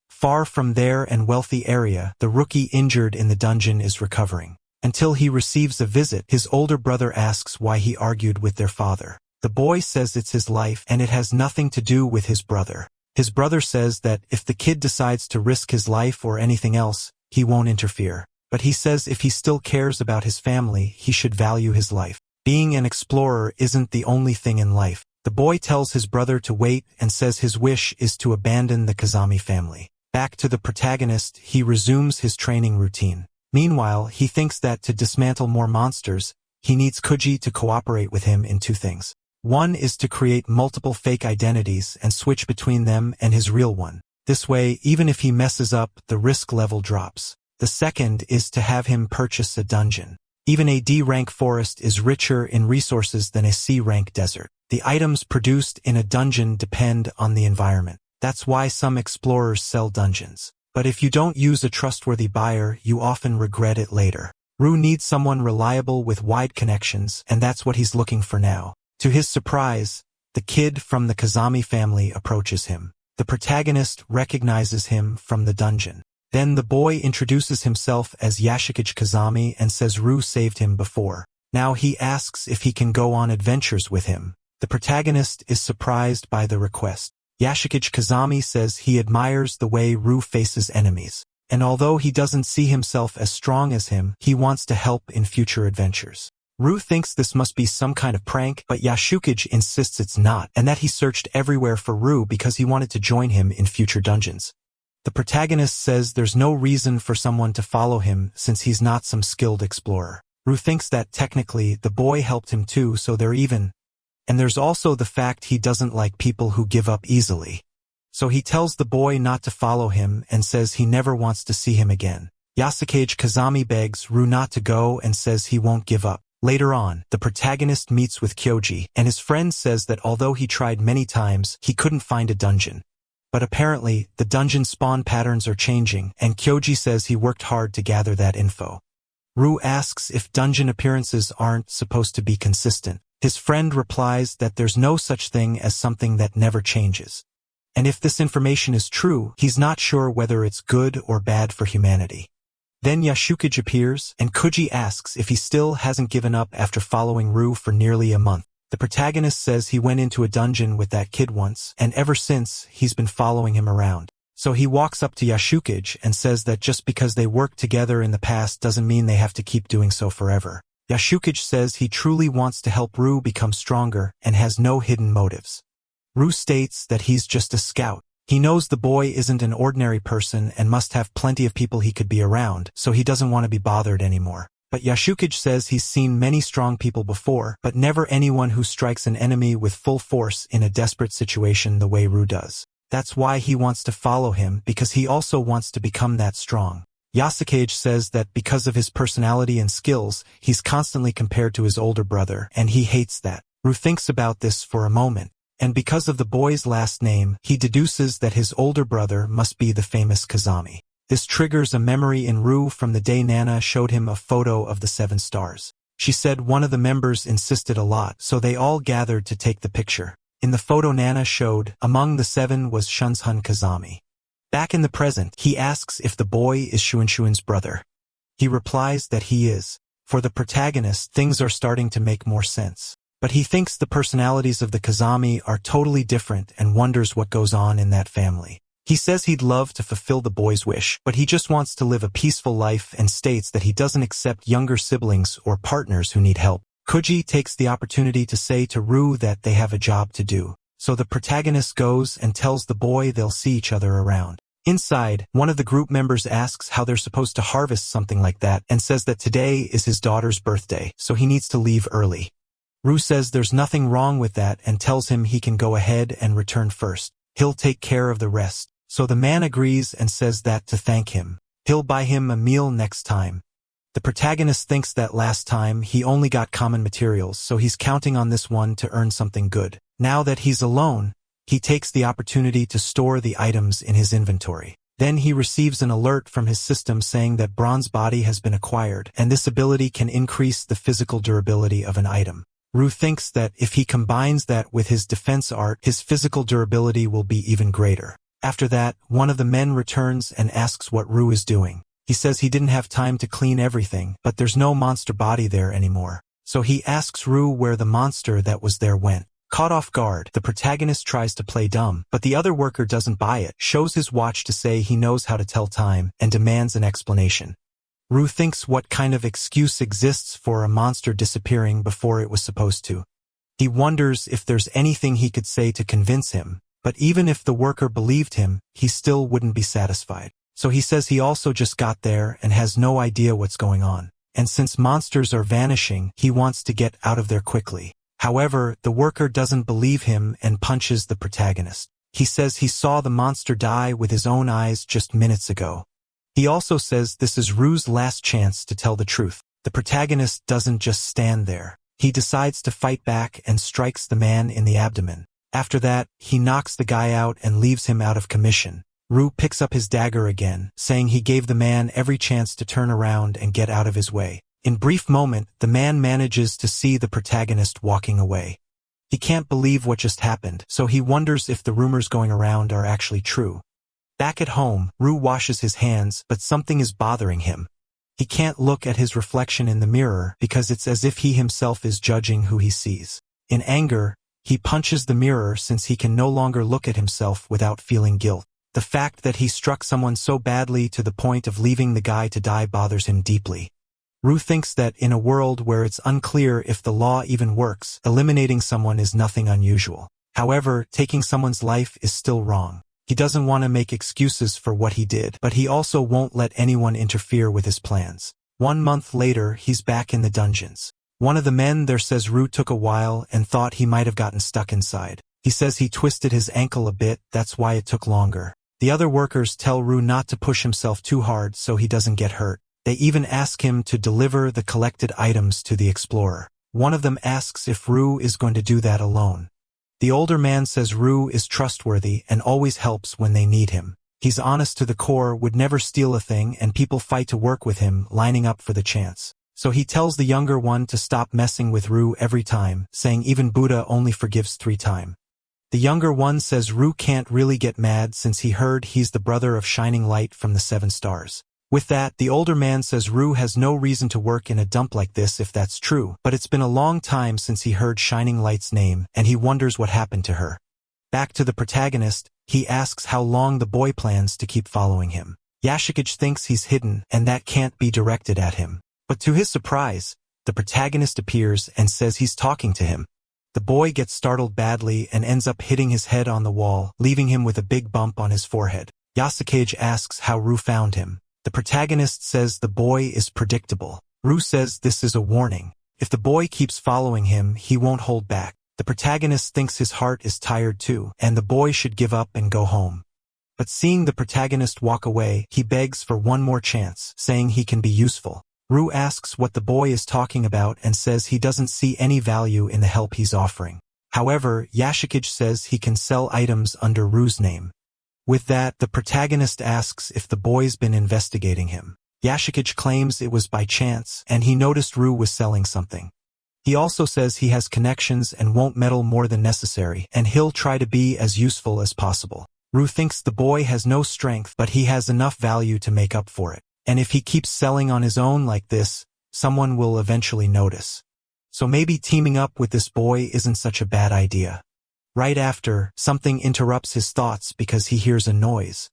S1: Far from their and wealthy area, the rookie injured in the dungeon is recovering. Until he receives a visit, his older brother asks why he argued with their father. The boy says it's his life and it has nothing to do with his brother. His brother says that if the kid decides to risk his life or anything else, he won't interfere. But he says if he still cares about his family, he should value his life. Being an explorer isn't the only thing in life. The boy tells his brother to wait and says his wish is to abandon the Kazami family. Back to the protagonist, he resumes his training routine. Meanwhile, he thinks that to dismantle more monsters, he needs Koji to cooperate with him in 2 things. One is to create multiple fake identities and switch between them and his real one. This way, even if he messes up, the risk level drops. The second is to have him purchase a dungeon. Even a D-rank forest is richer in resources than a C-rank desert. The items produced in a dungeon depend on the environment. That's why some explorers sell dungeons. But if you don't use a trustworthy buyer, you often regret it later. Ru needs someone reliable with wide connections, and that's what he's looking for now. To his surprise, the kid from the Kazami family approaches him. The protagonist recognizes him from the dungeon. Then the boy introduces himself as Yashikage Kazami and says Ru saved him before. Now he asks if he can go on adventures with him. The protagonist is surprised by the request. Yashikage Kazami says he admires the way Ru faces enemies. And although he doesn't see himself as strong as him, he wants to help in future adventures. Ru thinks this must be some kind of prank, but Yashikage insists it's not, and that he searched everywhere for Ru because he wanted to join him in future dungeons. The protagonist says there's no reason for someone to follow him since he's not some skilled explorer. Ru thinks that technically the boy helped him too, so they're even. And there's also the fact he doesn't like people who give up easily. So he tells the boy not to follow him and says he never wants to see him again. Yashikage Kazami begs Ru not to go and says he won't give up. Later on, the protagonist meets with Kyoji, and his friend says that although he tried many times, he couldn't find a dungeon. But apparently, the dungeon spawn patterns are changing, and Kyoji says he worked hard to gather that info. Ru asks if dungeon appearances aren't supposed to be consistent. His friend replies that there's no such thing as something that never changes. And if this information is true, he's not sure whether it's good or bad for humanity. Then Yashikage appears, and Koji asks if he still hasn't given up after following Ru for nearly a month. The protagonist says he went into a dungeon with that kid once, and ever since, he's been following him around. So he walks up to Yashikage and says that just because they worked together in the past doesn't mean they have to keep doing so forever. Yashikage says he truly wants to help Ru become stronger and has no hidden motives. Ru states that he's just a scout. He knows the boy isn't an ordinary person and must have plenty of people he could be around, so he doesn't want to be bothered anymore. But Yashikage says he's seen many strong people before, but never anyone who strikes an enemy with full force in a desperate situation the way Ru does. That's why he wants to follow him, because he also wants to become that strong. Yashikage says that because of his personality and skills, he's constantly compared to his older brother, and he hates that. Ru thinks about this for a moment. And because of the boy's last name, he deduces that his older brother must be the famous Kazami. This triggers a memory in Ru from the day Nana showed him a photo of the 7 stars. She said one of the members insisted a lot, so they all gathered to take the picture. In the photo Nana showed, among the 7 was Shunshun Kazami. Back in the present, he asks if the boy is Shunshuan's brother. He replies that he is. For the protagonist, things are starting to make more sense. But he thinks the personalities of the Kazami are totally different and wonders what goes on in that family. He says he'd love to fulfill the boy's wish, but he just wants to live a peaceful life and states that he doesn't accept younger siblings or partners who need help. Kuji takes the opportunity to say to Rue that they have a job to do. So the protagonist goes and tells the boy they'll see each other around. Inside, one of the group members asks how they're supposed to harvest something like that and says that today is his daughter's birthday, so he needs to leave early. Rue says there's nothing wrong with that and tells him he can go ahead and return first. He'll take care of the rest. So the man agrees and says that to thank him. He'll buy him a meal next time. The protagonist thinks that last time he only got common materials, so he's counting on this one to earn something good. Now that he's alone, he takes the opportunity to store the items in his inventory. Then he receives an alert from his system saying that bronze body has been acquired, and this ability can increase the physical durability of an item. Rue thinks that if he combines that with his defense art, his physical durability will be even greater. After that, one of the men returns and asks what Rue is doing. He says he didn't have time to clean everything, but there's no monster body there anymore. So he asks Rue where the monster that was there went. Caught off guard, the protagonist tries to play dumb, but the other worker doesn't buy it, shows his watch to say he knows how to tell time, and demands an explanation. Rue thinks what kind of excuse exists for a monster disappearing before it was supposed to. He wonders if there's anything he could say to convince him. But even if the worker believed him, he still wouldn't be satisfied. So he says he also just got there and has no idea what's going on. And since monsters are vanishing, he wants to get out of there quickly. However, the worker doesn't believe him and punches the protagonist. He says he saw the monster die with his own eyes just minutes ago. He also says this is Rue's last chance to tell the truth. The protagonist doesn't just stand there. He decides to fight back and strikes the man in the abdomen. After that, he knocks the guy out and leaves him out of commission. Rue picks up his dagger again, saying he gave the man every chance to turn around and get out of his way. In brief moment, the man manages to see the protagonist walking away. He can't believe what just happened, so he wonders if the rumors going around are actually true. Back at home, Rue washes his hands, but something is bothering him. He can't look at his reflection in the mirror because it's as if he himself is judging who he sees. In anger, he punches the mirror since he can no longer look at himself without feeling guilt. The fact that he struck someone so badly to the point of leaving the guy to die bothers him deeply. Rue thinks that in a world where it's unclear if the law even works, eliminating someone is nothing unusual. However, taking someone's life is still wrong. He doesn't want to make excuses for what he did, but he also won't let anyone interfere with his plans. 1 month later, he's back in the dungeons. One of the men there says Rue took a while and thought he might have gotten stuck inside. He says he twisted his ankle a bit, that's why it took longer. The other workers tell Rue not to push himself too hard so he doesn't get hurt. They even ask him to deliver the collected items to the explorer. One of them asks if Rue is going to do that alone. The older man says Rue is trustworthy and always helps when they need him. He's honest to the core, would never steal a thing, and people fight to work with him, lining up for the chance. So he tells the younger one to stop messing with Rue every time, saying even Buddha only forgives 3 times. The younger one says Rue can't really get mad since he heard he's the brother of Shining Light from the 7 stars. With that, the older man says Rue has no reason to work in a dump like this if that's true, but it's been a long time since he heard Shining Light's name, and he wonders what happened to her. Back to the protagonist, he asks how long the boy plans to keep following him. Yashikage thinks he's hidden, and that can't be directed at him. But to his surprise, the protagonist appears and says he's talking to him. The boy gets startled badly and ends up hitting his head on the wall, leaving him with a big bump on his forehead. Yashikage asks how Rue found him. The protagonist says the boy is predictable. Rue says this is a warning. If the boy keeps following him, he won't hold back. The protagonist thinks his heart is tired too, and the boy should give up and go home. But seeing the protagonist walk away, he begs for one more chance, saying he can be useful. Rue asks what the boy is talking about and says he doesn't see any value in the help he's offering. However, Yashikage says he can sell items under Rue's name. With that, the protagonist asks if the boy's been investigating him. Yashikage claims it was by chance, and he noticed Rue was selling something. He also says he has connections and won't meddle more than necessary, and he'll try to be as useful as possible. Ru thinks the boy has no strength, but he has enough value to make up for it. And if he keeps selling on his own like this, someone will eventually notice. So maybe teaming up with this boy isn't such a bad idea. Right after, something interrupts his thoughts because he hears a noise.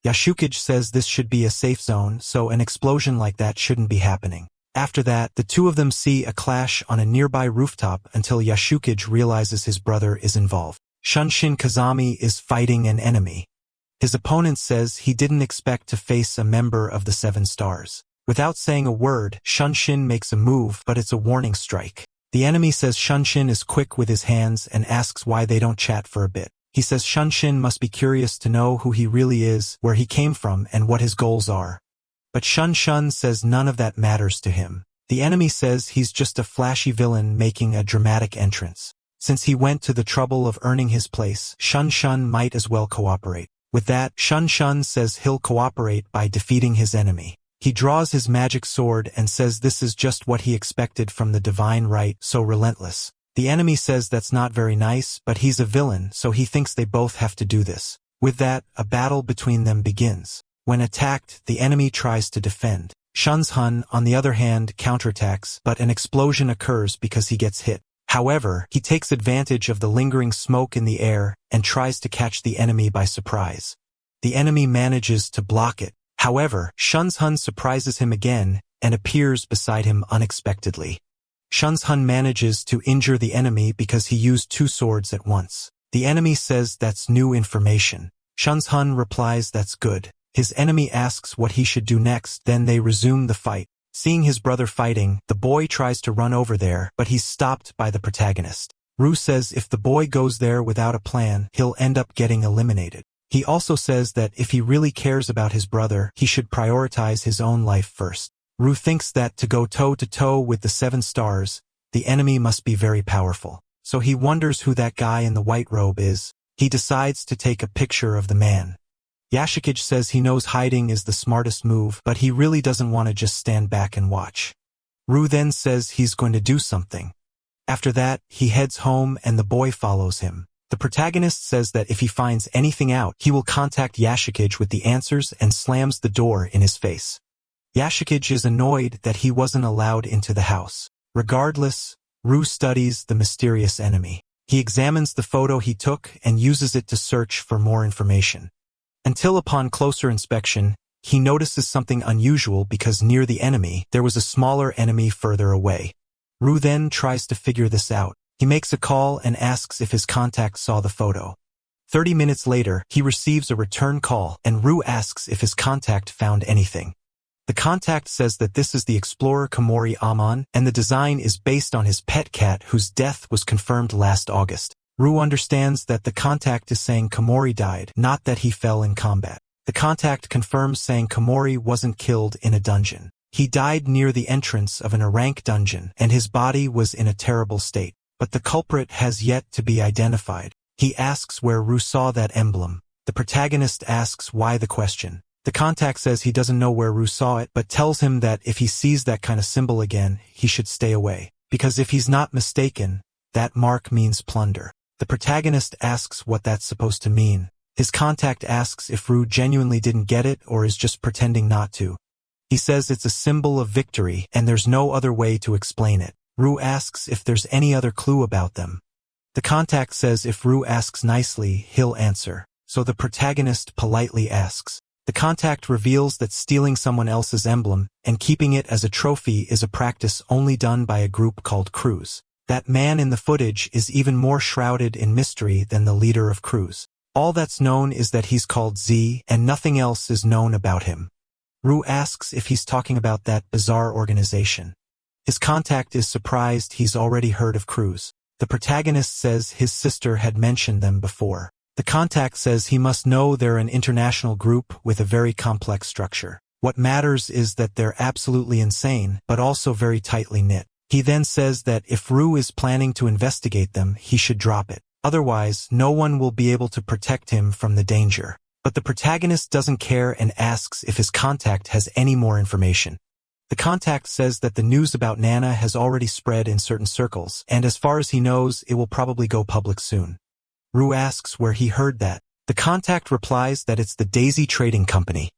S1: Yashukage says this should be a safe zone, so an explosion like that shouldn't be happening. After that, the two of them see a clash on a nearby rooftop until Yashukage realizes his brother is involved. Shunshin Kazami is fighting an enemy. His opponent says he didn't expect to face a member of the Seven Stars. Without saying a word, Shunshin makes a move, but it's a warning strike. The enemy says Shunshin is quick with his hands and asks why they don't chat for a bit. He says Shunshin must be curious to know who he really is, where he came from, and what his goals are. But Shun says none of that matters to him. The enemy says he's just a flashy villain making a dramatic entrance. Since he went to the trouble of earning his place, Shun might as well cooperate. With that, Shun says he'll cooperate by defeating his enemy. He draws his magic sword and says this is just what he expected from the divine right, so relentless. The enemy says that's not very nice, but he's a villain, so he thinks they both have to do this. With that, a battle between them begins. When attacked, the enemy tries to defend. Shunshun, on the other hand, counterattacks, but an explosion occurs because he gets hit. However, he takes advantage of the lingering smoke in the air and tries to catch the enemy by surprise. The enemy manages to block it. However, Shunshun surprises him again and appears beside him unexpectedly. Shunshun manages to injure the enemy because he used two swords at once. The enemy says that's new information. Shunshun replies that's good. His enemy asks what he should do next, then they resume the fight. Seeing his brother fighting, the boy tries to run over there, but he's stopped by the protagonist. Ru says if the boy goes there without a plan, he'll end up getting eliminated. He also says that if he really cares about his brother, he should prioritize his own life first. Ru thinks that to go toe-to-toe with the Seven Stars, the enemy must be very powerful. So he wonders who that guy in the white robe is. He decides to take a picture of the man. Yashukage says he knows hiding is the smartest move, but he really doesn't want to just stand back and watch. Ru then says he's going to do something. After that, he heads home and the boy follows him. The protagonist says that if he finds anything out, he will contact Yashukage with the answers and slams the door in his face. Yashukage is annoyed that he wasn't allowed into the house. Regardless, Ru studies the mysterious enemy. He examines the photo he took and uses it to search for more information. Until upon closer inspection, he notices something unusual because near the enemy, there was a smaller enemy further away. Ru then tries to figure this out. He makes a call and asks if his contact saw the photo. 30 minutes later, he receives a return call and Ru asks if his contact found anything. The contact says that this is the explorer Komori Amon and the design is based on his pet cat whose death was confirmed last August. Ru understands that the contact is saying Komori died, not that he fell in combat. The contact confirms saying Komori wasn't killed in a dungeon. He died near the entrance of an rank dungeon, and his body was in a terrible state. But the culprit has yet to be identified. He asks where Ru saw that emblem. The protagonist asks why the question. The contact says he doesn't know where Ru saw it, but tells him that if he sees that kind of symbol again, he should stay away. Because if he's not mistaken, that mark means plunder. The protagonist asks what that's supposed to mean. His contact asks if Ru genuinely didn't get it or is just pretending not to. He says it's a symbol of victory and there's no other way to explain it. Ru asks if there's any other clue about them. The contact says if Ru asks nicely, he'll answer. So the protagonist politely asks. The contact reveals that stealing someone else's emblem and keeping it as a trophy is a practice only done by a group called crews. That man in the footage is even more shrouded in mystery than the leader of crews. All that's known is that he's called Z and nothing else is known about him. Ru asks if he's talking about that bizarre organization. His contact is surprised he's already heard of crews. The protagonist says his sister had mentioned them before. The contact says he must know they're an international group with a very complex structure. What matters is that they're absolutely insane, but also very tightly knit. He then says that if Ru is planning to investigate them, he should drop it. Otherwise, no one will be able to protect him from the danger. But the protagonist doesn't care and asks if his contact has any more information. The contact says that the news about Nana has already spread in certain circles, and as far as he knows, it will probably go public soon. Ru asks where he heard that. The contact replies that it's the Daisy Trading Company.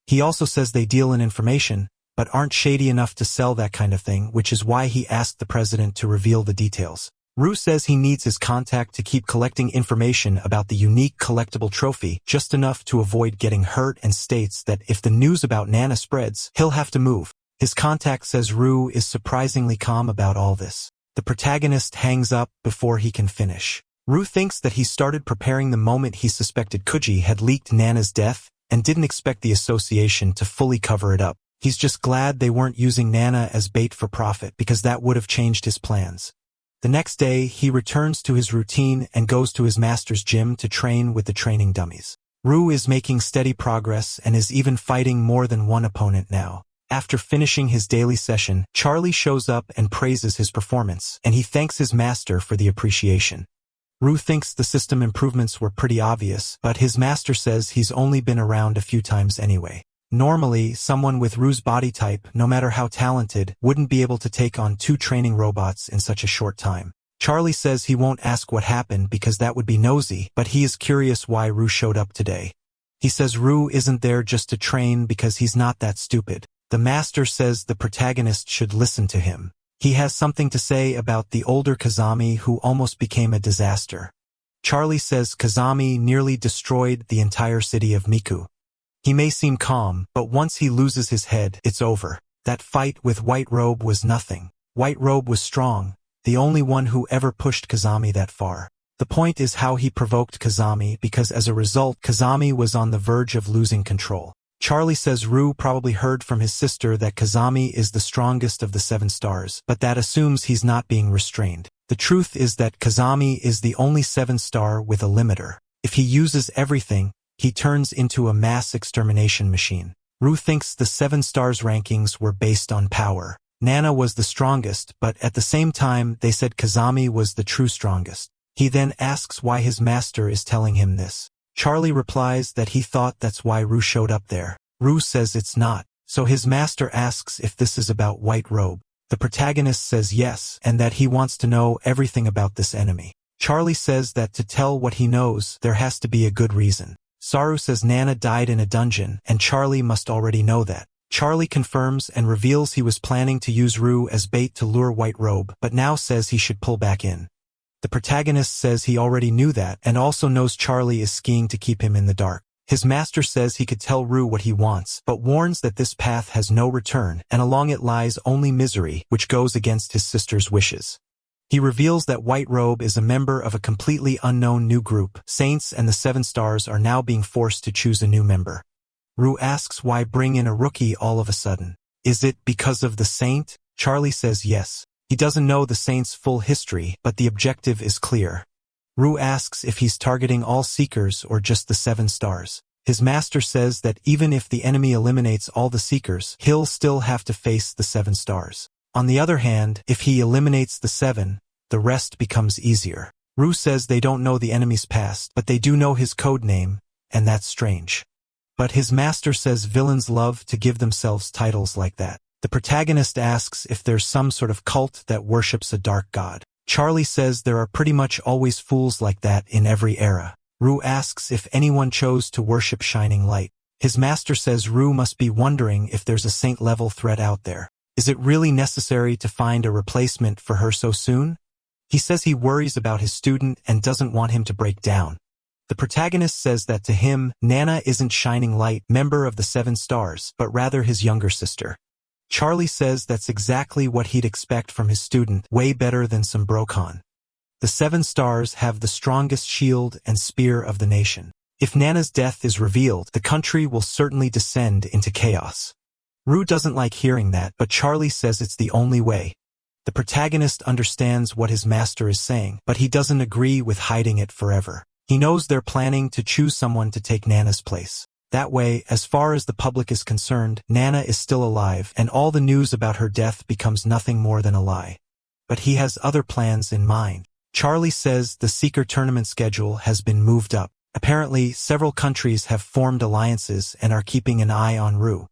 S1: He also says they deal in information, but aren't shady enough to sell that kind of thing, which is why he asked the president to reveal the details. Rue says he needs his contact to keep collecting information about the unique collectible trophy, just enough to avoid getting hurt, and states that if the news about Nana spreads, he'll have to move. His contact says Rue is surprisingly calm about all this. The protagonist hangs up before he can finish. Rue thinks that he started preparing the moment he suspected Kuji had leaked Nana's death and didn't expect the association to fully cover it up. He's just glad they weren't using Nana as bait for profit, because that would have changed his plans. The next day, he returns to his routine and goes to his master's gym to train with the training dummies. Rue is making steady progress and is even fighting more than one opponent now. After finishing his daily session, Charlie shows up and praises his performance, and he thanks his master for the appreciation. Rue thinks the system improvements were pretty obvious, but his master says he's only been around a few times anyway. Normally, someone with Rue's body type, no matter how talented, wouldn't be able to take on 2 training robots in such a short time. Charlie says he won't ask what happened because that would be nosy, but he is curious why Rue showed up today. He says Rue isn't there just to train because he's not that stupid. The master says the protagonist should listen to him. He has something to say about the older Kazami who almost became a disaster. Charlie says Kazami nearly destroyed the entire city of Miku. He may seem calm, but once he loses his head, it's over. That fight with White Robe was nothing. White Robe was strong, the only one who ever pushed Kazami that far. The point is how he provoked Kazami, because as a result, Kazami was on the verge of losing control. Charlie says Rue probably heard from his sister that Kazami is the strongest of the 7 stars, but that assumes he's not being restrained. The truth is that Kazami is the only 7-star with a limiter. If he uses everything, he turns into a mass extermination machine. Rue thinks the 7 stars rankings were based on power. Nana was the strongest, but at the same time they said Kazami was the true strongest. He then asks why his master is telling him this. Charlie replies that he thought that's why Rue showed up there. Rue says it's not, so his master asks if this is about White Robe. The protagonist says yes, and that he wants to know everything about this enemy. Charlie says that to tell what he knows, there has to be a good reason. Saru says Nana died in a dungeon, and Charlie must already know that. Charlie confirms and reveals he was planning to use Rue as bait to lure White Robe, but now says he should pull back in. The protagonist says he already knew that, and also knows Charlie is skiing to keep him in the dark. His master says he could tell Rue what he wants, but warns that this path has no return, and along it lies only misery, which goes against his sister's wishes. He reveals that White Robe is a member of a completely unknown new group. Saints and the 7 stars are now being forced to choose a new member. Rue asks why bring in a rookie all of a sudden. Is it because of the Saint? Charlie says yes. He doesn't know the Saint's full history, but the objective is clear. Rue asks if he's targeting all Seekers or just the 7 stars. His master says that even if the enemy eliminates all the Seekers, he'll still have to face the 7 stars. On the other hand, if he eliminates the 7, the rest becomes easier. Rue says they don't know the enemy's past, but they do know his code name, and that's strange. But his master says villains love to give themselves titles like that. The protagonist asks if there's some sort of cult that worships a dark god. Charlie says there are pretty much always fools like that in every era. Rue asks if anyone chose to worship Shining Light. His master says Rue must be wondering if there's a saint-level threat out there. Is it really necessary to find a replacement for her so soon? He says he worries about his student and doesn't want him to break down. The protagonist says that to him, Nana isn't Shining Light, member of the 7 stars, but rather his younger sister. Charlie says that's exactly what he'd expect from his student, way better than some brocon. The 7 stars have the strongest shield and spear of the nation. If Nana's death is revealed, the country will certainly descend into chaos. Rue doesn't like hearing that, but Charlie says it's the only way. The protagonist understands what his master is saying, but he doesn't agree with hiding it forever. He knows they're planning to choose someone to take Nana's place. That way, as far as the public is concerned, Nana is still alive, and all the news about her death becomes nothing more than a lie. But he has other plans in mind. Charlie says the Seeker tournament schedule has been moved up. Apparently, several countries have formed alliances and are keeping an eye on Rue.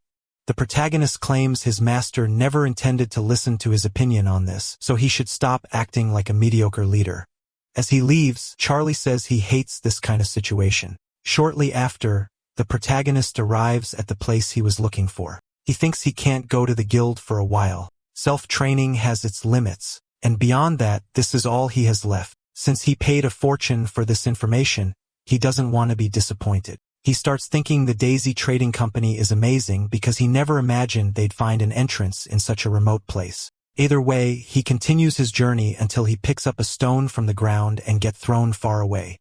S1: The protagonist claims his master never intended to listen to his opinion on this, so he should stop acting like a mediocre leader. As he leaves, Charlie says he hates this kind of situation. Shortly after, the protagonist arrives at the place he was looking for. He thinks he can't go to the guild for a while. Self-training has its limits, and beyond that, this is all he has left. Since he paid a fortune for this information, he doesn't want to be disappointed. He starts thinking the Daisy Trading Company is amazing because he never imagined they'd find an entrance in such a remote place. Either way, he continues his journey until he picks up a stone from the ground and gets thrown far away.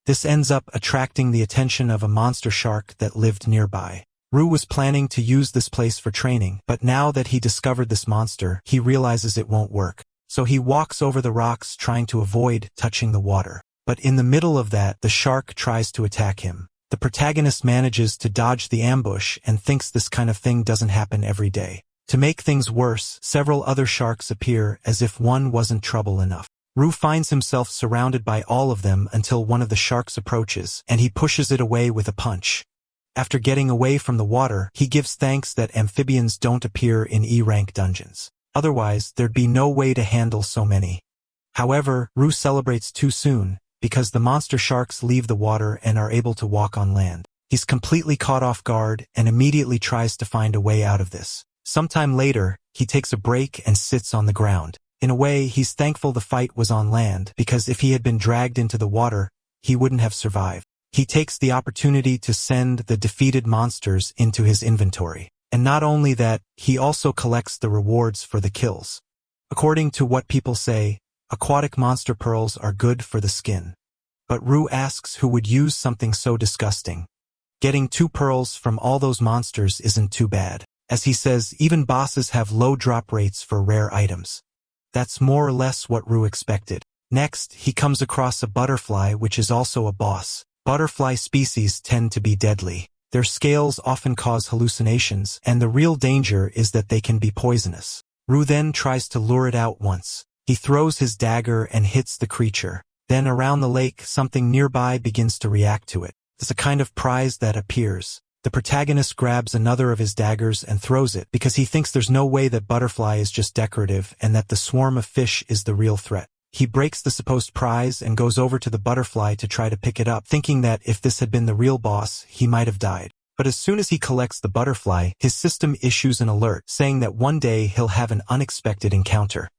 S1: This ends up attracting the attention of a monster shark that lived nearby. Rue was planning to use this place for training, but now that he discovered this monster, he realizes it won't work. So he walks over the rocks trying to avoid touching the water. But in the middle of that, the shark tries to attack him. The protagonist manages to dodge the ambush and thinks this kind of thing doesn't happen every day. To make things worse, several other sharks appear as if one wasn't trouble enough. Rue finds himself surrounded by all of them until one of the sharks approaches, and he pushes it away with a punch. After getting away from the water, he gives thanks that amphibians don't appear in E-rank dungeons. Otherwise, there'd be no way to handle so many. However, Rue celebrates too soon, because the monster sharks leave the water and are able to walk on land. He's completely caught off guard and immediately tries to find a way out of this. Sometime later, he takes a break and sits on the ground. In a way, he's thankful the fight was on land, because if he had been dragged into the water, he wouldn't have survived. He takes the opportunity to send the defeated monsters into his inventory. And not only that, he also collects the rewards for the kills. According to what people say, aquatic monster pearls are good for the skin. But Rue asks who would use something so disgusting. Getting 2 pearls from all those monsters isn't too bad. As he says, even bosses have low drop rates for rare items. That's more or less what Rue expected. Next, he comes across a butterfly which is also a boss. Butterfly species tend to be deadly. Their scales often cause hallucinations, and the real danger is that they can be poisonous. Rue then tries to lure it out once. He throws his dagger and hits the creature. Then around the lake, something nearby begins to react to it. It's a kind of prize that appears. The protagonist grabs another of his daggers and throws it because he thinks there's no way that butterfly is just decorative and that the swarm of fish is the real threat. He breaks the supposed prize and goes over to the butterfly to try to pick it up, thinking that if this had been the real boss, he might have died. But as soon as he collects the butterfly, his system issues an alert, saying that one day he'll have an unexpected encounter.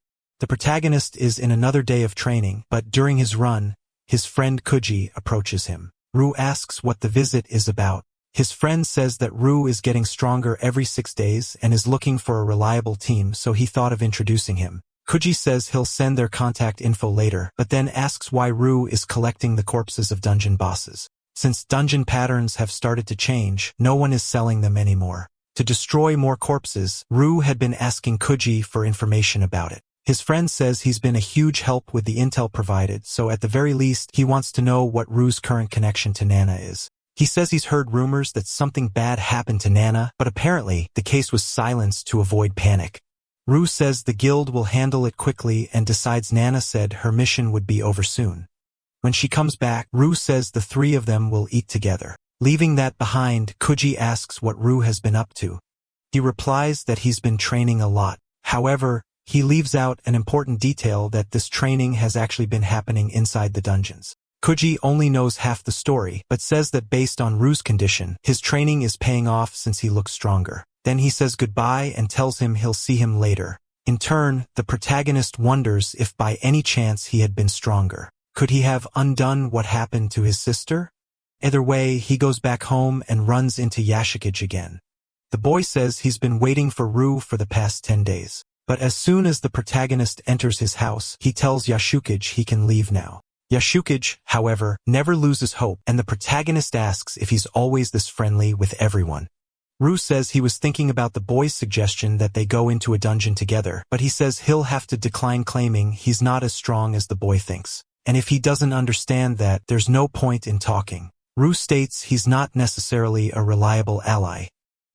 S1: The protagonist is in another day of training, but during his run, his friend Kuji approaches him. Rue asks what the visit is about. His friend says that Rue is getting stronger every 6 days and is looking for a reliable team, so he thought of introducing him. Kuji says he'll send their contact info later, but then asks why Rue is collecting the corpses of dungeon bosses. Since dungeon patterns have started to change, no one is selling them anymore. To destroy more corpses, Rue had been asking Kuji for information about it. His friend says he's been a huge help with the intel provided, so at the very least, he wants to know what Rue's current connection to Nana is. He says he's heard rumors that something bad happened to Nana, but apparently, the case was silenced to avoid panic. Rue says the guild will handle it quickly and decides Nana said her mission would be over soon. When she comes back, Rue says the 3 of them will eat together. Leaving that behind, Kuji asks what Rue has been up to. He replies that he's been training a lot. However, he leaves out an important detail that this training has actually been happening inside the dungeons. Kuji only knows half the story, but says that based on Rue's condition, his training is paying off since he looks stronger. Then he says goodbye and tells him he'll see him later. In turn, the protagonist wonders if by any chance he had been stronger. Could he have undone what happened to his sister? Either way, he goes back home and runs into Yashikage again. The boy says he's been waiting for Rue for the past 10 days. But as soon as the protagonist enters his house, he tells Yashikage he can leave now. Yashikage, however, never loses hope, and the protagonist asks if he's always this friendly with everyone. Rue says he was thinking about the boy's suggestion that they go into a dungeon together, but he says he'll have to decline, claiming he's not as strong as the boy thinks. And if he doesn't understand that, there's no point in talking. Rue states he's not necessarily a reliable ally.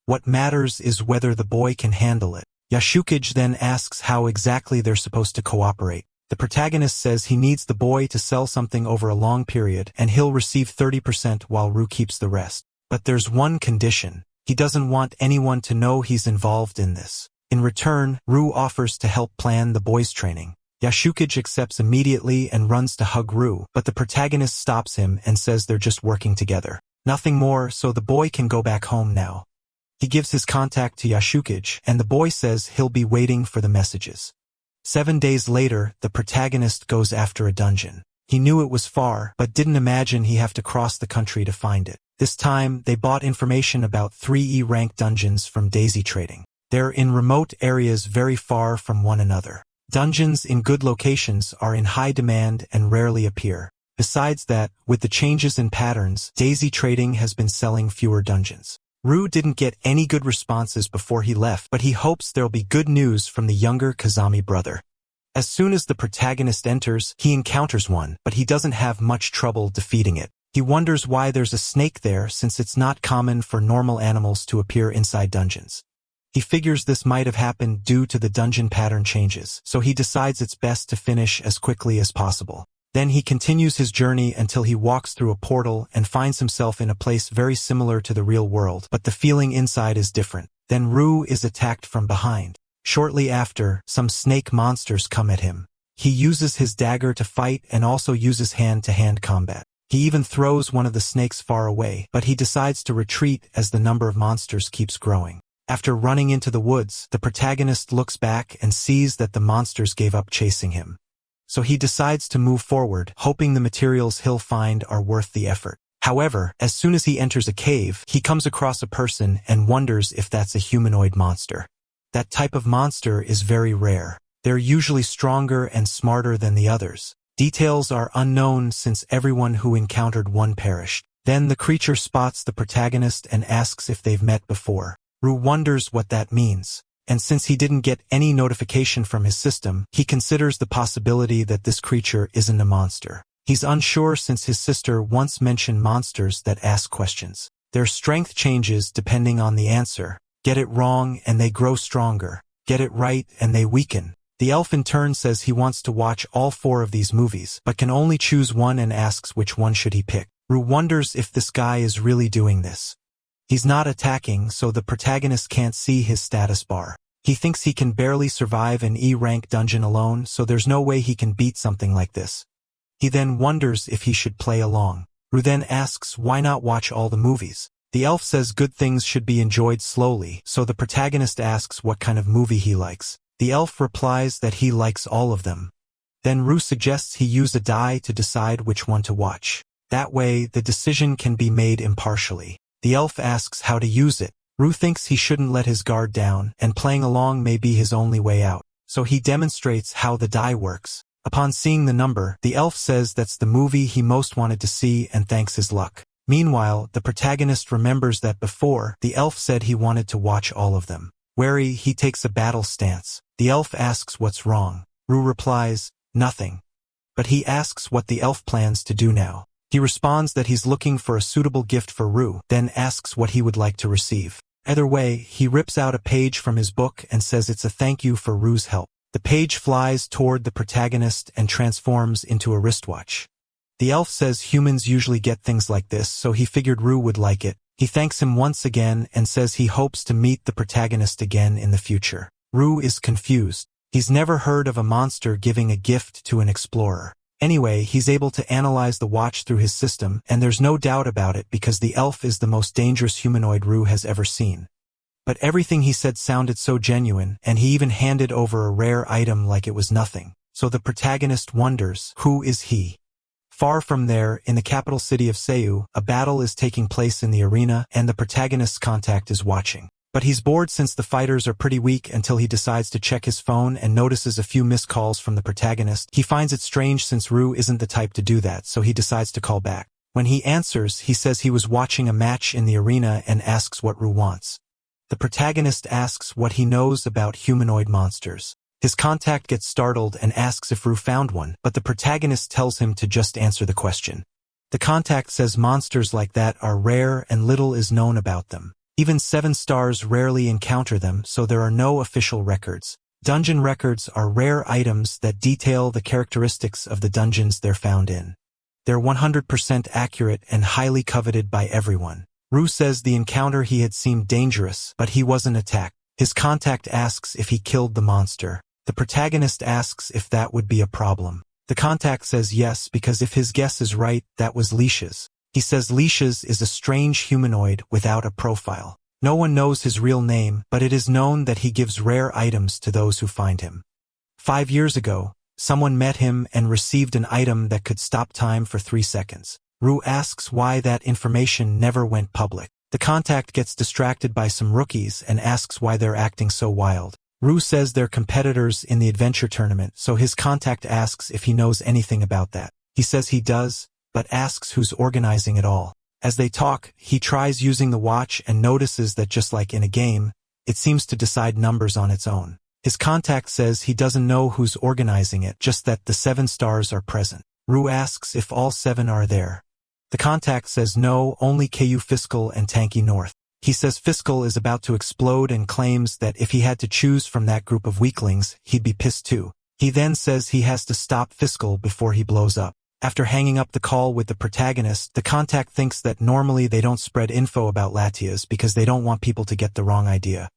S1: What matters is whether the boy can handle it. Yashikage then asks how exactly they're supposed to cooperate. The protagonist says he needs the boy to sell something over a long period, and he'll receive 30% while Rue keeps the rest. But there's one condition. He doesn't want anyone to know he's involved in this. In return, Rue offers to help plan the boy's training. Yashikage accepts immediately and runs to hug Rue, but the protagonist stops him and says they're just working together. Nothing more, so the boy can go back home now. He gives his contact to Yashukage, and the boy says he'll be waiting for the messages. 7 days later, the protagonist goes after a dungeon. He knew it was far, but didn't imagine he have to cross the country to find it. This time, they bought information about 3E rank dungeons from daisy trading. They're in remote areas very far from one another. Dungeons in good locations are in high demand and rarely appear. Besides that, with the changes in patterns, daisy trading has been selling fewer dungeons. Rue didn't get any good responses before he left, but he hopes there'll be good news from the younger Kazami brother. As soon as the protagonist enters, he encounters one, but he doesn't have much trouble defeating it. He wonders why there's a snake there since it's not common for normal animals to appear inside dungeons. He figures this might have happened due to the dungeon pattern changes, so he decides it's best to finish as quickly as possible. Then he continues his journey until he walks through a portal and finds himself in a place very similar to the real world, but the feeling inside is different. Then Rue is attacked from behind. Shortly after, some snake monsters come at him. He uses his dagger to fight and also uses hand-to-hand combat. He even throws one of the snakes far away, but he decides to retreat as the number of monsters keeps growing. After running into the woods, the protagonist looks back and sees that the monsters gave up chasing him. So he decides to move forward, hoping the materials he'll find are worth the effort. However, as soon as he enters a cave, he comes across a person and wonders if that's a humanoid monster. That type of monster is very rare. They're usually stronger and smarter than the others. Details are unknown since everyone who encountered one perished. Then the creature spots the protagonist and asks if they've met before. Rue wonders what that means, and since he didn't get any notification from his system, he considers the possibility that this creature isn't a monster. He's unsure since his sister once mentioned monsters that ask questions. Their strength changes depending on the answer. Get it wrong and they grow stronger. Get it right and they weaken. The elf in turn says he wants to watch all 4 of these movies, but can only choose one and asks which one should he pick. Rue wonders if this guy is really doing this. He's not attacking, so the protagonist can't see his status bar. He thinks he can barely survive an E-rank dungeon alone, so there's no way he can beat something like this. He then wonders if he should play along. Rue then asks why not watch all the movies. The elf says good things should be enjoyed slowly, so the protagonist asks what kind of movie he likes. The elf replies that he likes all of them. Then Rue suggests he use a die to decide which one to watch. That way, the decision can be made impartially. The elf asks how to use it. Rue thinks he shouldn't let his guard down, and playing along may be his only way out. So he demonstrates how the die works. Upon seeing the number, the elf says that's the movie he most wanted to see and thanks his luck. Meanwhile, the protagonist remembers that before, the elf said he wanted to watch all of them. Wary, he takes a battle stance. The elf asks what's wrong. Rue replies, nothing. But he asks what the elf plans to do now. He responds that he's looking for a suitable gift for Rue, then asks what he would like to receive. Either way, he rips out a page from his book and says it's a thank you for Rue's help. The page flies toward the protagonist and transforms into a wristwatch. The elf says humans usually get things like this, so he figured Rue would like it. He thanks him once again and says he hopes to meet the protagonist again in the future. Rue is confused. He's never heard of a monster giving a gift to an explorer. Anyway, he's able to analyze the watch through his system, and there's no doubt about it because the elf is the most dangerous humanoid Rue has ever seen. But everything he said sounded so genuine, and he even handed over a rare item like it was nothing. So the protagonist wonders, who is he? Far from there, in the capital city of Seiyuu, a battle is taking place in the arena, and the protagonist's contact is watching. But he's bored since the fighters are pretty weak until he decides to check his phone and notices a few missed calls from the protagonist. He finds it strange since Rue isn't the type to do that, so he decides to call back. When he answers, he says he was watching a match in the arena and asks what Rue wants. The protagonist asks what he knows about humanoid monsters. His contact gets startled and asks if Rue found one, but the protagonist tells him to just answer the question. The contact says monsters like that are rare and little is known about them. Even 7 stars rarely encounter them, so there are no official records. Dungeon records are rare items that detail the characteristics of the dungeons they're found in. They're 100% accurate and highly coveted by everyone. Rue says the encounter he had seemed dangerous, but he wasn't attacked. His contact asks if he killed the monster. The protagonist asks if that would be a problem. The contact says yes because if his guess is right, that was Leash's. He says Latias is a strange humanoid without a profile. No one knows his real name, but it is known that he gives rare items to those who find him. 5 years ago, someone met him and received an item that could stop time for 3 seconds. Rue asks why that information never went public. The contact gets distracted by some rookies and asks why they're acting so wild. Rue says they're competitors in the adventure tournament, so his contact asks if he knows anything about that. He says he does, but asks who's organizing it all. As they talk, he tries using the watch and notices that just like in a game, it seems to decide numbers on its own. His contact says he doesn't know who's organizing it, just that the 7 stars are present. Rue asks if all 7 are there. The contact says no, only KU Fiscal and Tanky North. He says Fiscal is about to explode and claims that if he had to choose from that group of weaklings, he'd be pissed too. He then says he has to stop Fiscal before he blows up. After hanging up the call with the protagonist, the contact thinks that normally they don't spread info about Latias because they don't want people to get the wrong idea.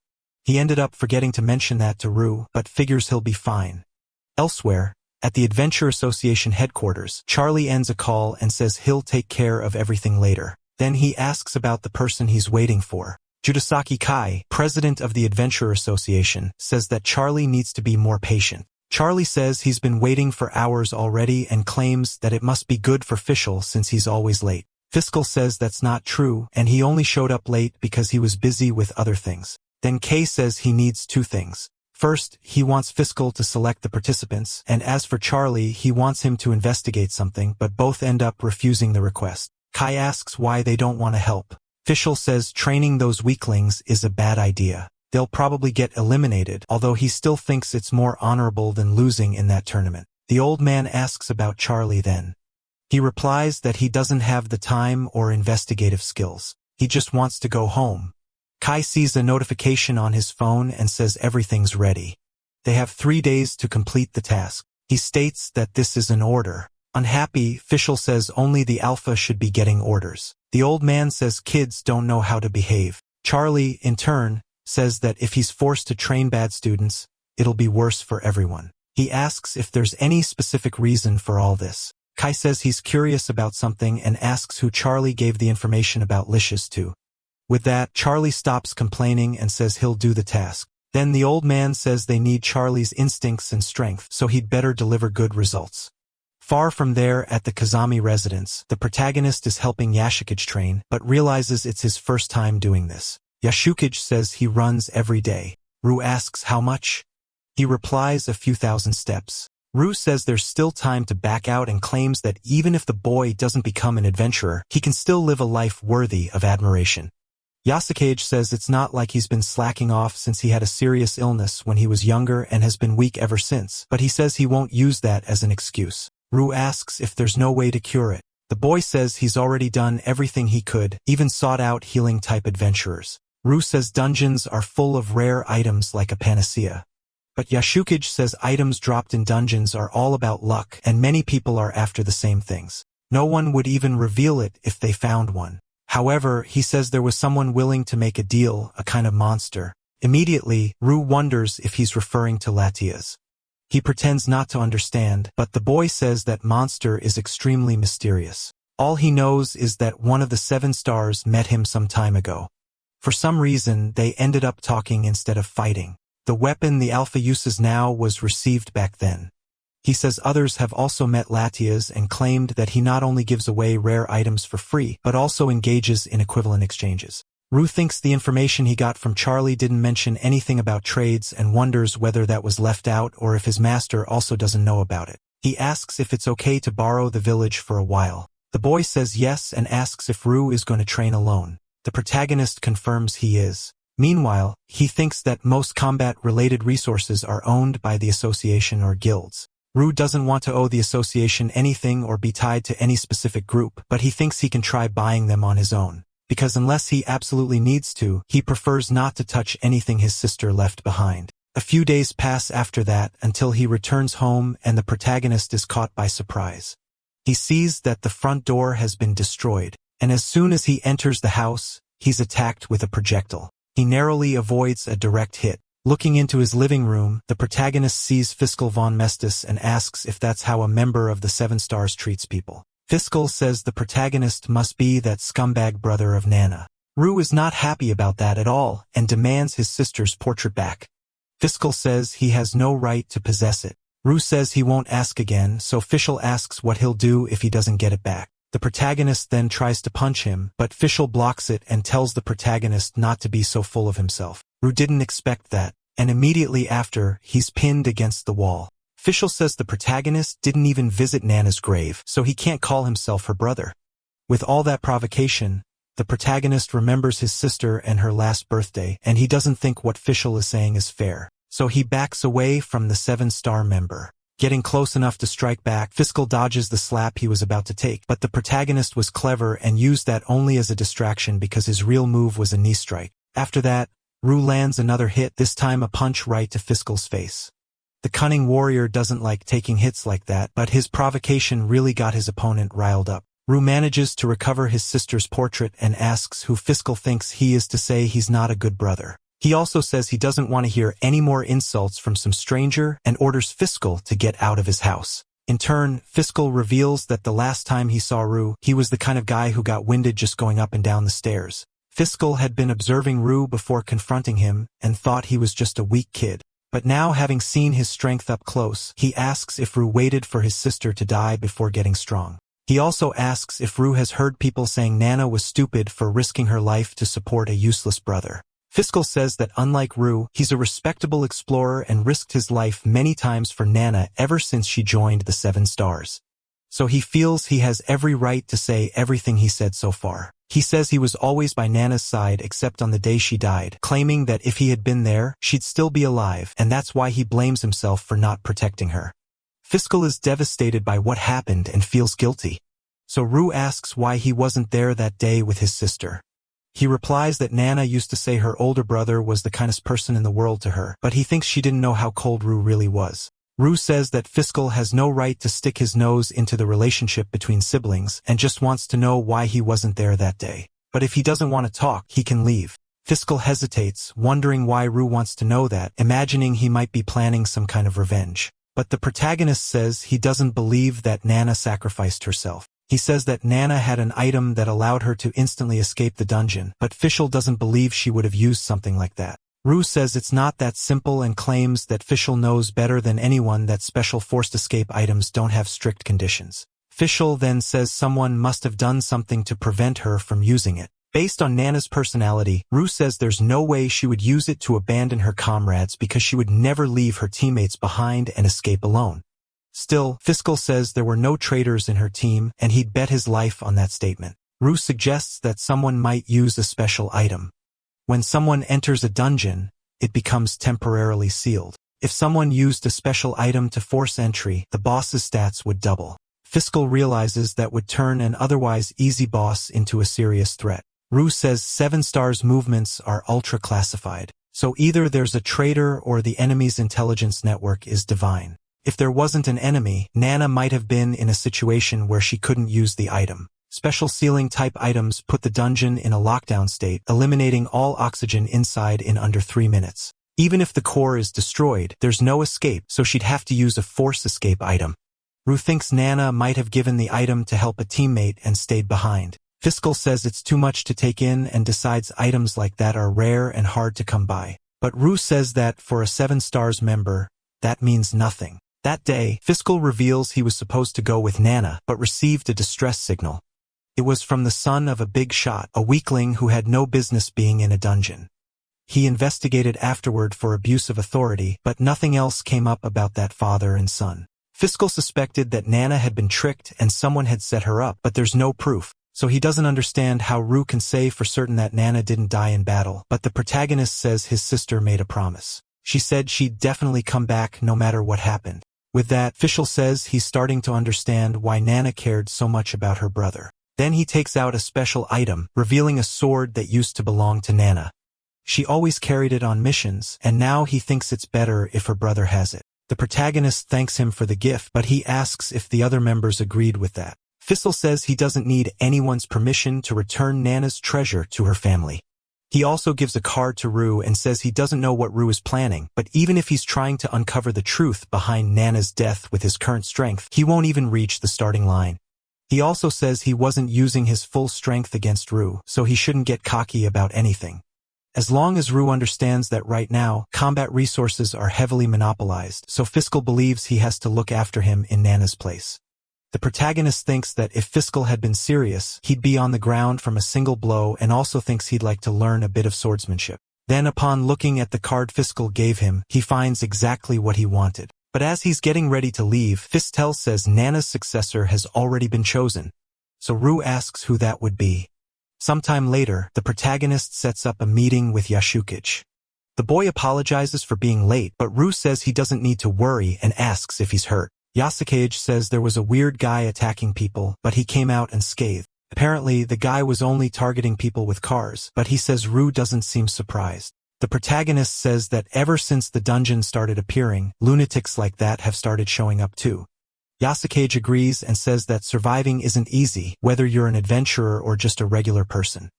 S1: He ended up forgetting to mention that to Rue, but figures he'll be fine. Elsewhere, at the Adventure Association headquarters, Charlie ends a call and says he'll take care of everything later. Then he asks about the person he's waiting for. Judasaki Kai, president of the Adventure Association, says that Charlie needs to be more patient. Charlie says he's been waiting for hours already and claims that it must be good for Fischl since he's always late. Fiscal says that's not true and he only showed up late because he was busy with other things. Then Kay says he needs 2 things. First, he wants Fiscal to select the participants, and as for Charlie, he wants him to investigate something, but both end up refusing the request. Kai asks why they don't want to help. Fischl says training those weaklings is a bad idea. They'll probably get eliminated, although he still thinks it's more honorable than losing in that tournament. The old man asks about Charlie then. He replies that he doesn't have the time or investigative skills. He just wants to go home. Kai sees a notification on his phone and says everything's ready. They have 3 days to complete the task. He states that this is an order. Unhappy, Fischl says only the alpha should be getting orders. The old man says kids don't know how to behave. Charlie, in turn, says that if he's forced to train bad students, it'll be worse for everyone. He asks if there's any specific reason for all this. Kai says he's curious about something and asks who Charlie gave the information about Latias to. With that, Charlie stops complaining and says he'll do the task. Then the old man says they need Charlie's instincts and strength, so he'd better deliver good results. Far from there, at the Kazami residence, the protagonist is helping Yashukage train, but realizes it's his first time doing this. Yashukage says he runs every day. Rue asks how much? He replies a few thousand steps. Rue says there's still time to back out and claims that even if the boy doesn't become an adventurer, he can still live a life worthy of admiration. Yashukage says it's not like he's been slacking off since he had a serious illness when he was younger and has been weak ever since, but he says he won't use that as an excuse. Rue asks if there's no way to cure it. The boy says he's already done everything he could, even sought out healing-type adventurers. Rue says dungeons are full of rare items like a panacea. But Yashukage says items dropped in dungeons are all about luck, and many people are after the same things. No one would even reveal it if they found one. However, he says there was someone willing to make a deal, a kind of monster. Immediately, Rue wonders if he's referring to Latias. He pretends not to understand, but the boy says that monster is extremely mysterious. All he knows is that one of the 7 stars met him some time ago. For some reason, they ended up talking instead of fighting. The weapon the Alpha uses now was received back then. He says others have also met Latias and claimed that he not only gives away rare items for free, but also engages in equivalent exchanges. Rue thinks the information he got from Charlie didn't mention anything about trades and wonders whether that was left out or if his master also doesn't know about it. He asks if it's okay to borrow the village for a while. The boy says yes and asks if Rue is going to train alone. The protagonist confirms he is. Meanwhile, he thinks that most combat-related resources are owned by the association or guilds. Rue doesn't want to owe the association anything or be tied to any specific group, but he thinks he can try buying them on his own. Because unless he absolutely needs to, he prefers not to touch anything his sister left behind. A few days pass after that until he returns home and the protagonist is caught by surprise. He sees that the front door has been destroyed, and as soon as he enters the house, he's attacked with a projectile. He narrowly avoids a direct hit. Looking into his living room, the protagonist sees Fiscal von Mestis and asks if that's how a member of the 7 Stars treats people. Fiscal says the protagonist must be that scumbag brother of Nana. Rue is not happy about that at all and demands his sister's portrait back. Fiscal says he has no right to possess it. Rue says he won't ask again, so Fischl asks what he'll do if he doesn't get it back. The protagonist then tries to punch him, but Fischl blocks it and tells the protagonist not to be so full of himself. Rue didn't expect that, and immediately after, he's pinned against the wall. Fischl says the protagonist didn't even visit Nana's grave, so he can't call himself her brother. With all that provocation, the protagonist remembers his sister and her last birthday, and he doesn't think what Fischl is saying is fair. So he backs away from the 7-star member. Getting close enough to strike back, Fiscal dodges the slap he was about to take, but the protagonist was clever and used that only as a distraction because his real move was a knee strike. After that, Rue lands another hit, this time a punch right to Fiscal's face. The cunning warrior doesn't like taking hits like that, but his provocation really got his opponent riled up. Rue manages to recover his sister's portrait and asks who Fiscal thinks he is to say he's not a good brother. He also says he doesn't want to hear any more insults from some stranger and orders Fiscal to get out of his house. In turn, Fiscal reveals that the last time he saw Rue, he was the kind of guy who got winded just going up and down the stairs. Fiscal had been observing Rue before confronting him and thought he was just a weak kid. But now, having seen his strength up close, he asks if Rue waited for his sister to die before getting strong. He also asks if Rue has heard people saying Nana was stupid for risking her life to support a useless brother. Fiscal says that unlike Rue, he's a respectable explorer and risked his life many times for Nana ever since she joined the 7 stars. So he feels he has every right to say everything he said so far. He says he was always by Nana's side except on the day she died, claiming that if he had been there, she'd still be alive, and that's why he blames himself for not protecting her. Fiscal is devastated by what happened and feels guilty. So Rue asks why he wasn't there that day with his sister. He replies that Nana used to say her older brother was the kindest person in the world to her, but he thinks she didn't know how cold Rue really was. Rue says that Fiscal has no right to stick his nose into the relationship between siblings and just wants to know why he wasn't there that day. But if he doesn't want to talk, he can leave. Fiscal hesitates, wondering why Rue wants to know that, imagining he might be planning some kind of revenge. But the protagonist says he doesn't believe that Nana sacrificed herself. He says that Nana had an item that allowed her to instantly escape the dungeon, but Fischl doesn't believe she would have used something like that. Rue says it's not that simple and claims that Fischl knows better than anyone that special forced escape items don't have strict conditions. Fischl then says someone must have done something to prevent her from using it. Based on Nana's personality, Rue says there's no way she would use it to abandon her comrades because she would never leave her teammates behind and escape alone. Still, Fiscal says there were no traitors in her team, and he'd bet his life on that statement. Rue suggests that someone might use a special item. When someone enters a dungeon, it becomes temporarily sealed. If someone used a special item to force entry, the boss's stats would double. Fiscal realizes that would turn an otherwise easy boss into a serious threat. Rue says 7 stars movements are ultra-classified, so either there's a traitor or the enemy's intelligence network is divine. If there wasn't an enemy, Nana might have been in a situation where she couldn't use the item. Special sealing type items put the dungeon in a lockdown state, eliminating all oxygen inside in under 3 minutes. Even if the core is destroyed, there's no escape, so she'd have to use a force escape item. Rue thinks Nana might have given the item to help a teammate and stayed behind. Fiscal says it's too much to take in and decides items like that are rare and hard to come by. But Rue says that for a 7 stars member, that means nothing. That day, Fiscal reveals he was supposed to go with Nana, but received a distress signal. It was from the son of a big shot, a weakling who had no business being in a dungeon. He investigated afterward for abuse of authority, but nothing else came up about that father and son. Fiscal suspected that Nana had been tricked and someone had set her up, but there's no proof, so he doesn't understand how Rue can say for certain that Nana didn't die in battle, but the protagonist says his sister made a promise. She said she'd definitely come back no matter what happened. With that, Fischl says he's starting to understand why Nana cared so much about her brother. Then he takes out a special item, revealing a sword that used to belong to Nana. She always carried it on missions, and now he thinks it's better if her brother has it. The protagonist thanks him for the gift, but he asks if the other members agreed with that. Fisschl says he doesn't need anyone's permission to return Nana's treasure to her family. He also gives a card to Rue and says he doesn't know what Rue is planning, but even if he's trying to uncover the truth behind Nana's death with his current strength, he won't even reach the starting line. He also says he wasn't using his full strength against Ru, so he shouldn't get cocky about anything. As long as Ru understands that right now, combat resources are heavily monopolized, so Fiscal believes he has to look after him in Nana's place. The protagonist thinks that if Fiscal had been serious, he'd be on the ground from a single blow, and also thinks he'd like to learn a bit of swordsmanship. Then upon looking at the card Fiscal gave him, he finds exactly what he wanted. But as he's getting ready to leave, Fistel says Nana's successor has already been chosen. So Ru asks who that would be. Sometime later, the protagonist sets up a meeting with Yashukage. The boy apologizes for being late, but Ru says he doesn't need to worry and asks if he's hurt. Yasukage says there was a weird guy attacking people, but he came out unscathed. Apparently, the guy was only targeting people with cars, but he says Ru doesn't seem surprised. The protagonist says that ever since the dungeon started appearing, lunatics like that have started showing up too. Yasukage agrees and says that surviving isn't easy, whether you're an adventurer or just a regular person.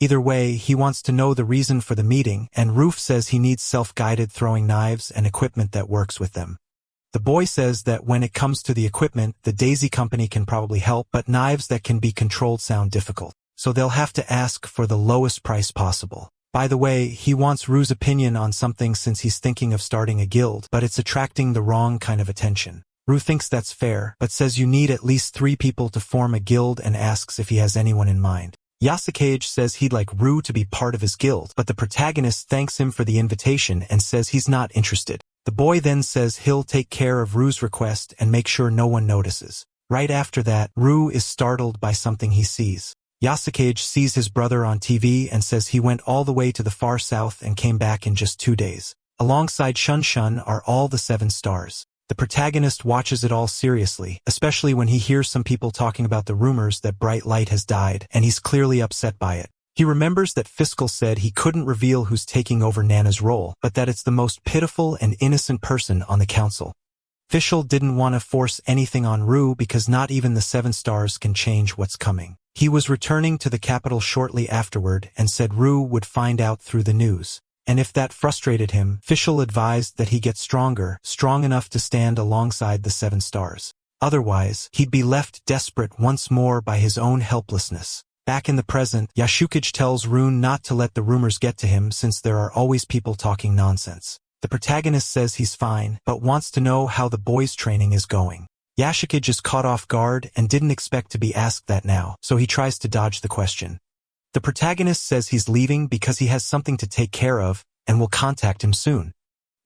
S1: Either way, he wants to know the reason for the meeting, and Roof says he needs self-guided throwing knives and equipment that works with them. The boy says that when it comes to the equipment, the Daisy Company can probably help, but knives that can be controlled sound difficult, so they'll have to ask for the lowest price possible. By the way, he wants Ru's opinion on something since he's thinking of starting a guild, but it's attracting the wrong kind of attention. Ru thinks that's fair, but says you need at least 3 people to form a guild and asks if he has anyone in mind. Yasukage says he'd like Ru to be part of his guild, but the protagonist thanks him for the invitation and says he's not interested. The boy then says he'll take care of Ru's request and make sure no one notices. Right after that, Ru is startled by something he sees. Yasukage sees his brother on TV and says he went all the way to the far south and came back in just 2 days. Alongside Shun Shun are all the 7 stars. The protagonist watches it all seriously, especially when he hears some people talking about the rumors that Bright Light has died, and he's clearly upset by it. He remembers that Fiscal said he couldn't reveal who's taking over Nana's role, but that it's the most pitiful and innocent person on the council. Fischl didn't want to force anything on Ru because not even the 7 stars can change what's coming. He was returning to the capital shortly afterward and said Ru would find out through the news. And if that frustrated him, Fischl advised that he get stronger, strong enough to stand alongside the 7 stars. Otherwise, he'd be left desperate once more by his own helplessness. Back in the present, Yashukage tells Rune not to let the rumors get to him since there are always people talking nonsense. The protagonist says he's fine, but wants to know how the boy's training is going. Yashukage is caught off guard and didn't expect to be asked that now, so he tries to dodge the question. The protagonist says he's leaving because he has something to take care of and will contact him soon.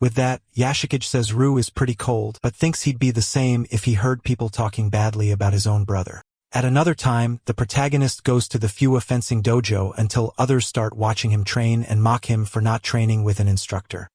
S1: With that, Yashukage says Ru is pretty cold, but thinks he'd be the same if he heard people talking badly about his own brother. At another time, the protagonist goes to the Fua fencing dojo until others start watching him train and mock him for not training with an instructor.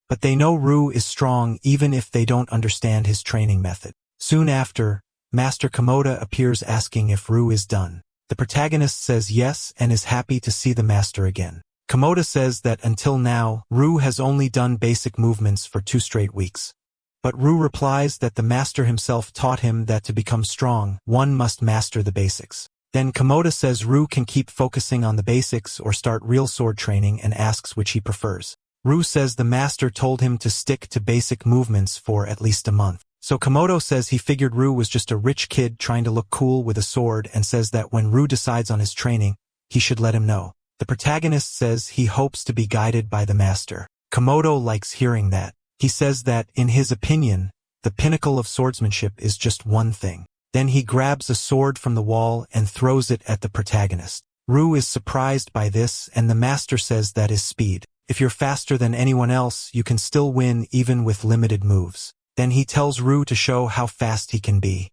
S1: But they know Ru is strong even if they don't understand his training method. Soon after, Master Komoda appears asking if Ru is done. The protagonist says yes and is happy to see the master again. Komoda says that until now, Ru has only done basic movements for 2 straight weeks. But Ru replies that the master himself taught him that to become strong, one must master the basics. Then Komoda says Ru can keep focusing on the basics or start real sword training and asks which he prefers. Ru says the master told him to stick to basic movements for at least a month. So Komodo says he figured Ru was just a rich kid trying to look cool with a sword and says that when Ru decides on his training, he should let him know. The protagonist says he hopes to be guided by the master. Komodo likes hearing that. He says that, in his opinion, the pinnacle of swordsmanship is just one thing. Then he grabs a sword from the wall and throws it at the protagonist. Ru is surprised by this and the master says that is speed. If you're faster than anyone else, you can still win even with limited moves. Then he tells Ru to show how fast he can be.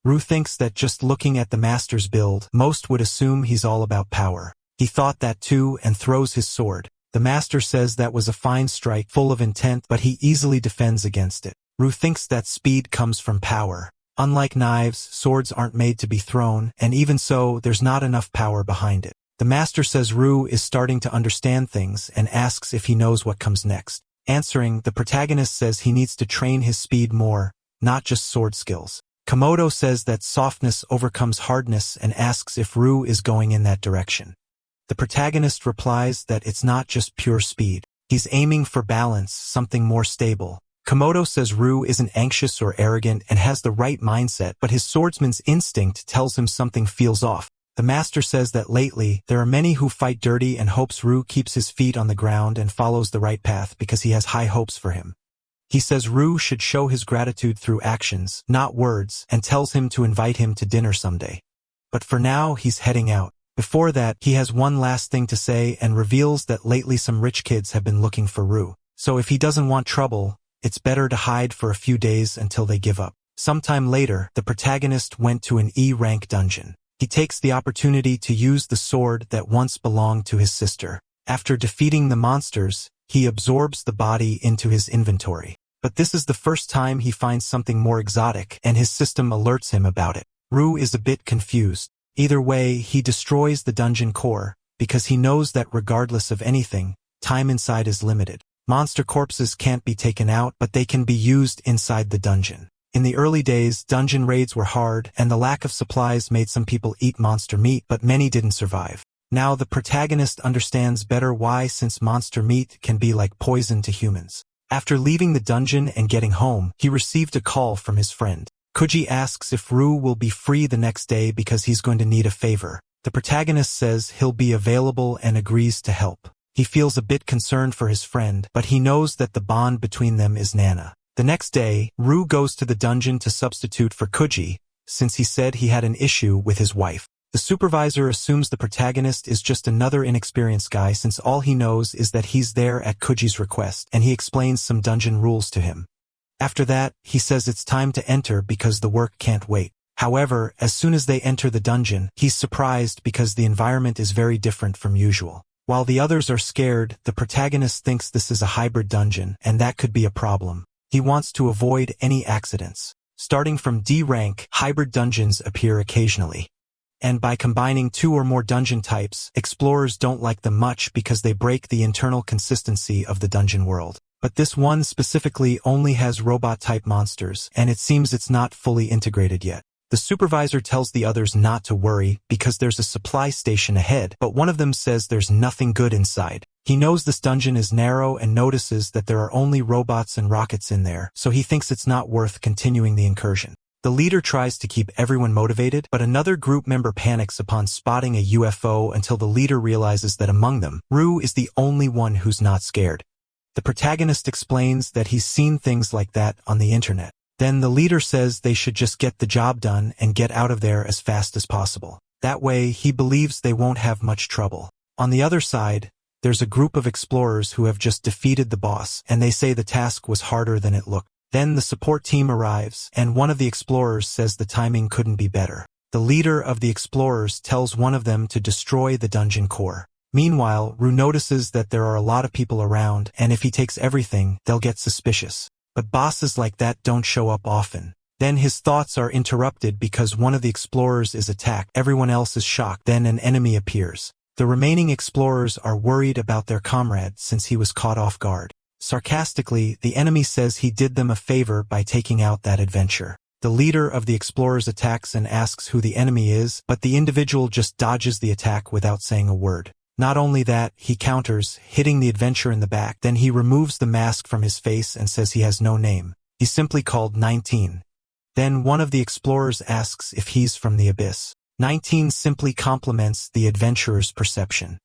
S1: Ru thinks that just looking at the master's build, most would assume he's all about power. He thought that too and throws his sword. The master says that was a fine strike full of intent, but he easily defends against it. Ru thinks that speed comes from power. Unlike knives, swords aren't made to be thrown, and even so, there's not enough power behind it. The master says Ru is starting to understand things and asks if he knows what comes next. Answering, the protagonist says he needs to train his speed more, not just sword skills. Komodo says that softness overcomes hardness and asks if Ru is going in that direction. The protagonist replies that it's not just pure speed. He's aiming for balance, something more stable. Komodo says Ru isn't anxious or arrogant and has the right mindset, but his swordsman's instinct tells him something feels off. The master says that lately, there are many who fight dirty and hopes Ru keeps his feet on the ground and follows the right path because he has high hopes for him. He says Ru should show his gratitude through actions, not words, and tells him to invite him to dinner someday. But for now, he's heading out. Before that, he has one last thing to say and reveals that lately some rich kids have been looking for Ru. So if he doesn't want trouble, it's better to hide for a few days until they give up. Sometime later, the protagonist went to an E-rank dungeon. He takes the opportunity to use the sword that once belonged to his sister. After defeating the monsters, he absorbs the body into his inventory. But this is the first time he finds something more exotic, and his system alerts him about it. Ru is a bit confused. Either way, he destroys the dungeon core, because he knows that regardless of anything, time inside is limited. Monster corpses can't be taken out, but they can be used inside the dungeon. In the early days, dungeon raids were hard, and the lack of supplies made some people eat monster meat, but many didn't survive. Now the protagonist understands better why, since monster meat can be like poison to humans. After leaving the dungeon and getting home, he received a call from his friend. Kuji asks if Ru will be free the next day because he's going to need a favor. The protagonist says he'll be available and agrees to help. He feels a bit concerned for his friend, but he knows that the bond between them is Nana. The next day, Ru goes to the dungeon to substitute for Kuji, since he said he had an issue with his wife. The supervisor assumes the protagonist is just another inexperienced guy since all he knows is that he's there at Kuji's request, and he explains some dungeon rules to him. After that, he says it's time to enter because the work can't wait. However, as soon as they enter the dungeon, he's surprised because the environment is very different from usual. While the others are scared, the protagonist thinks this is a hybrid dungeon, and that could be a problem. He wants to avoid any accidents. Starting from D rank, hybrid dungeons appear occasionally. And by combining 2 or more dungeon types, explorers don't like them much because they break the internal consistency of the dungeon world. But this one specifically only has robot-type monsters, and it seems it's not fully integrated yet. The supervisor tells the others not to worry because there's a supply station ahead, but one of them says there's nothing good inside. He knows this dungeon is narrow and notices that there are only robots and rockets in there, so he thinks it's not worth continuing the incursion. The leader tries to keep everyone motivated, but another group member panics upon spotting a UFO until the leader realizes that among them, Ru is the only one who's not scared. The protagonist explains that he's seen things like that on the internet. Then the leader says they should just get the job done and get out of there as fast as possible. That way, he believes they won't have much trouble. On the other side, there's a group of explorers who have just defeated the boss, and they say the task was harder than it looked. Then the support team arrives, and one of the explorers says the timing couldn't be better. The leader of the explorers tells one of them to destroy the dungeon core. Meanwhile, Ru notices that there are a lot of people around, and if he takes everything, they'll get suspicious. But bosses like that don't show up often. Then his thoughts are interrupted because one of the explorers is attacked. Everyone else is shocked. Then an enemy appears. The remaining explorers are worried about their comrade since he was caught off guard. Sarcastically, the enemy says he did them a favor by taking out that adventure. The leader of the explorers attacks and asks who the enemy is, but the individual just dodges the attack without saying a word. Not only that, he counters, hitting the adventurer in the back. Then he removes the mask from his face and says he has no name. He's simply called 19. Then one of the explorers asks if he's from the abyss. 19 simply compliments the adventurer's perception.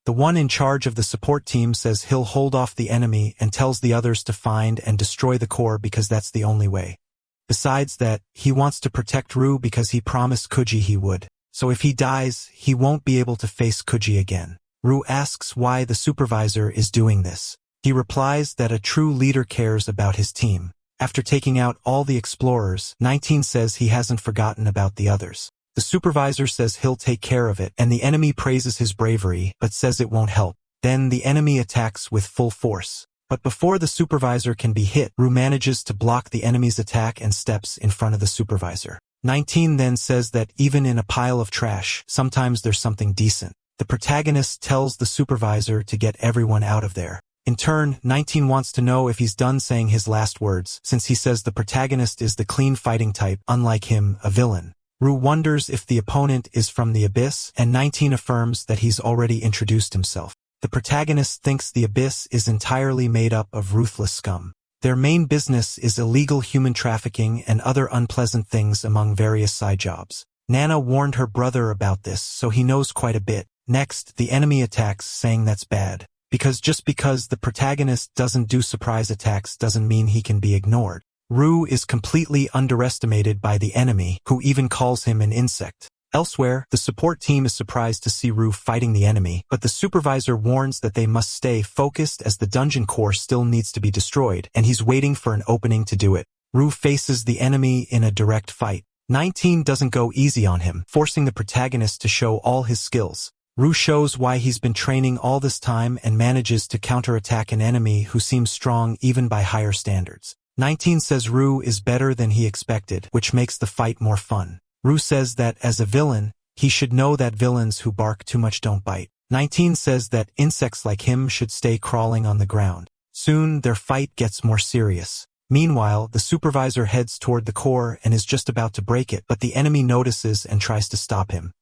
S1: The one in charge of the support team says he'll hold off the enemy and tells the others to find and destroy the core because that's the only way. Besides that, he wants to protect Ru because he promised Kuji he would. So if he dies, he won't be able to face Kuji again. Ru asks why the supervisor is doing this. He replies that a true leader cares about his team. After taking out all the explorers, 19 says he hasn't forgotten about the others. The supervisor says he'll take care of it, and the enemy praises his bravery, but says it won't help. Then the enemy attacks with full force. But before the supervisor can be hit, Ru manages to block the enemy's attack and steps in front of the supervisor. 19 then says that even in a pile of trash, sometimes there's something decent. The protagonist tells the supervisor to get everyone out of there. In turn, 19 wants to know if he's done saying his last words, since he says the protagonist is the clean fighting type, unlike him, a villain. Ru wonders if the opponent is from the abyss, and 19 affirms that he's already introduced himself. The protagonist thinks the abyss is entirely made up of ruthless scum. Their main business is illegal human trafficking and other unpleasant things among various side jobs. Nana warned her brother about this, so he knows quite a bit. Next, the enemy attacks, saying that's bad. Just because the protagonist doesn't do surprise attacks doesn't mean he can be ignored. Rue is completely underestimated by the enemy, who even calls him an insect. Elsewhere, the support team is surprised to see Rue fighting the enemy, but the supervisor warns that they must stay focused as the dungeon core still needs to be destroyed, and he's waiting for an opening to do it. Rue faces the enemy in a direct fight. 19 doesn't go easy on him, forcing the protagonist to show all his skills. Rue shows why he's been training all this time and manages to counterattack an enemy who seems strong even by higher standards. 19 says Rue is better than he expected, which makes the fight more fun. Rue says that, as a villain, he should know that villains who bark too much don't bite. 19 says that insects like him should stay crawling on the ground. Soon, their fight gets more serious. Meanwhile, the supervisor heads toward the core and is just about to break it, but the enemy notices and tries to stop him.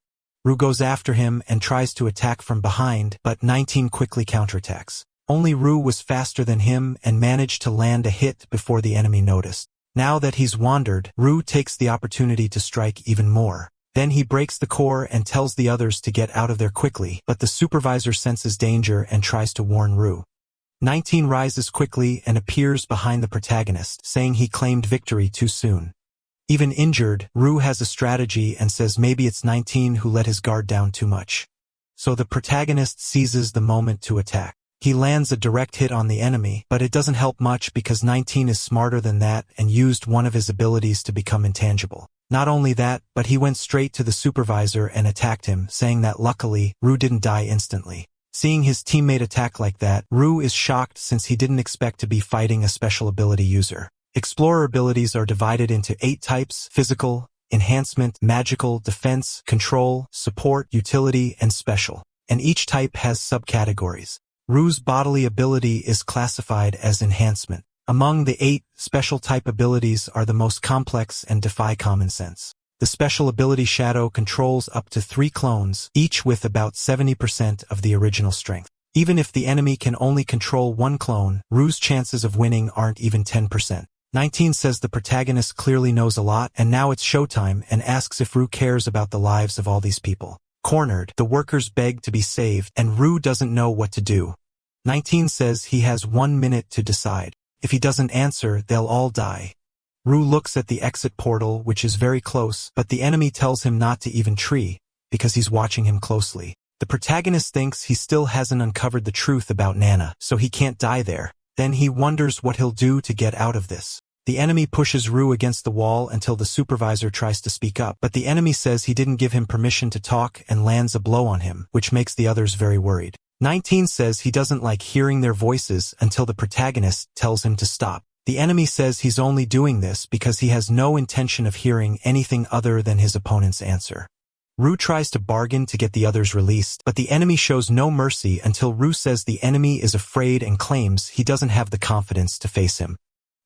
S1: Rue goes after him and tries to attack from behind, but 19 quickly counterattacks. Only Rue was faster than him and managed to land a hit before the enemy noticed. Now that he's wandered, Rue takes the opportunity to strike even more. Then he breaks the core and tells the others to get out of there quickly, but the supervisor senses danger and tries to warn Rue. 19 rises quickly and appears behind the protagonist, saying he claimed victory too soon. Even injured, Rue has a strategy and says maybe it's 19 who let his guard down too much. So the protagonist seizes the moment to attack. He lands a direct hit on the enemy, but it doesn't help much because 19 is smarter than that and used one of his abilities to become intangible. Not only that, but he went straight to the supervisor and attacked him, saying that luckily, Rue didn't die instantly. Seeing his teammate attack like that, Rue is shocked since he didn't expect to be fighting a special ability user. Explorer abilities are divided into 8 types: physical, enhancement, magical, defense, control, support, utility, and special. And each type has subcategories. Rue's bodily ability is classified as enhancement. Among the 8 special type abilities are the most complex and defy common sense. The special ability Shadow controls up to 3 clones, each with about 70% of the original strength. Even if the enemy can only control 1 clone, Rue's chances of winning aren't even 10%. 19 says the protagonist clearly knows a lot, and now it's showtime, and asks if Rue cares about the lives of all these people. Cornered, the workers beg to be saved, and Rue doesn't know what to do. 19 says he has 1 minute to decide. If he doesn't answer, they'll all die. Rue looks at the exit portal, which is very close, but the enemy tells him not to even try, because he's watching him closely. The protagonist thinks he still hasn't uncovered the truth about Nana, so he can't die there. Then he wonders what he'll do to get out of this. The enemy pushes Rue against the wall until the supervisor tries to speak up, but the enemy says he didn't give him permission to talk and lands a blow on him, which makes the others very worried. 19 says he doesn't like hearing their voices until the protagonist tells him to stop. The enemy says he's only doing this because he has no intention of hearing anything other than his opponent's answer. Rue tries to bargain to get the others released, but the enemy shows no mercy until Rue says the enemy is afraid and claims he doesn't have the confidence to face him.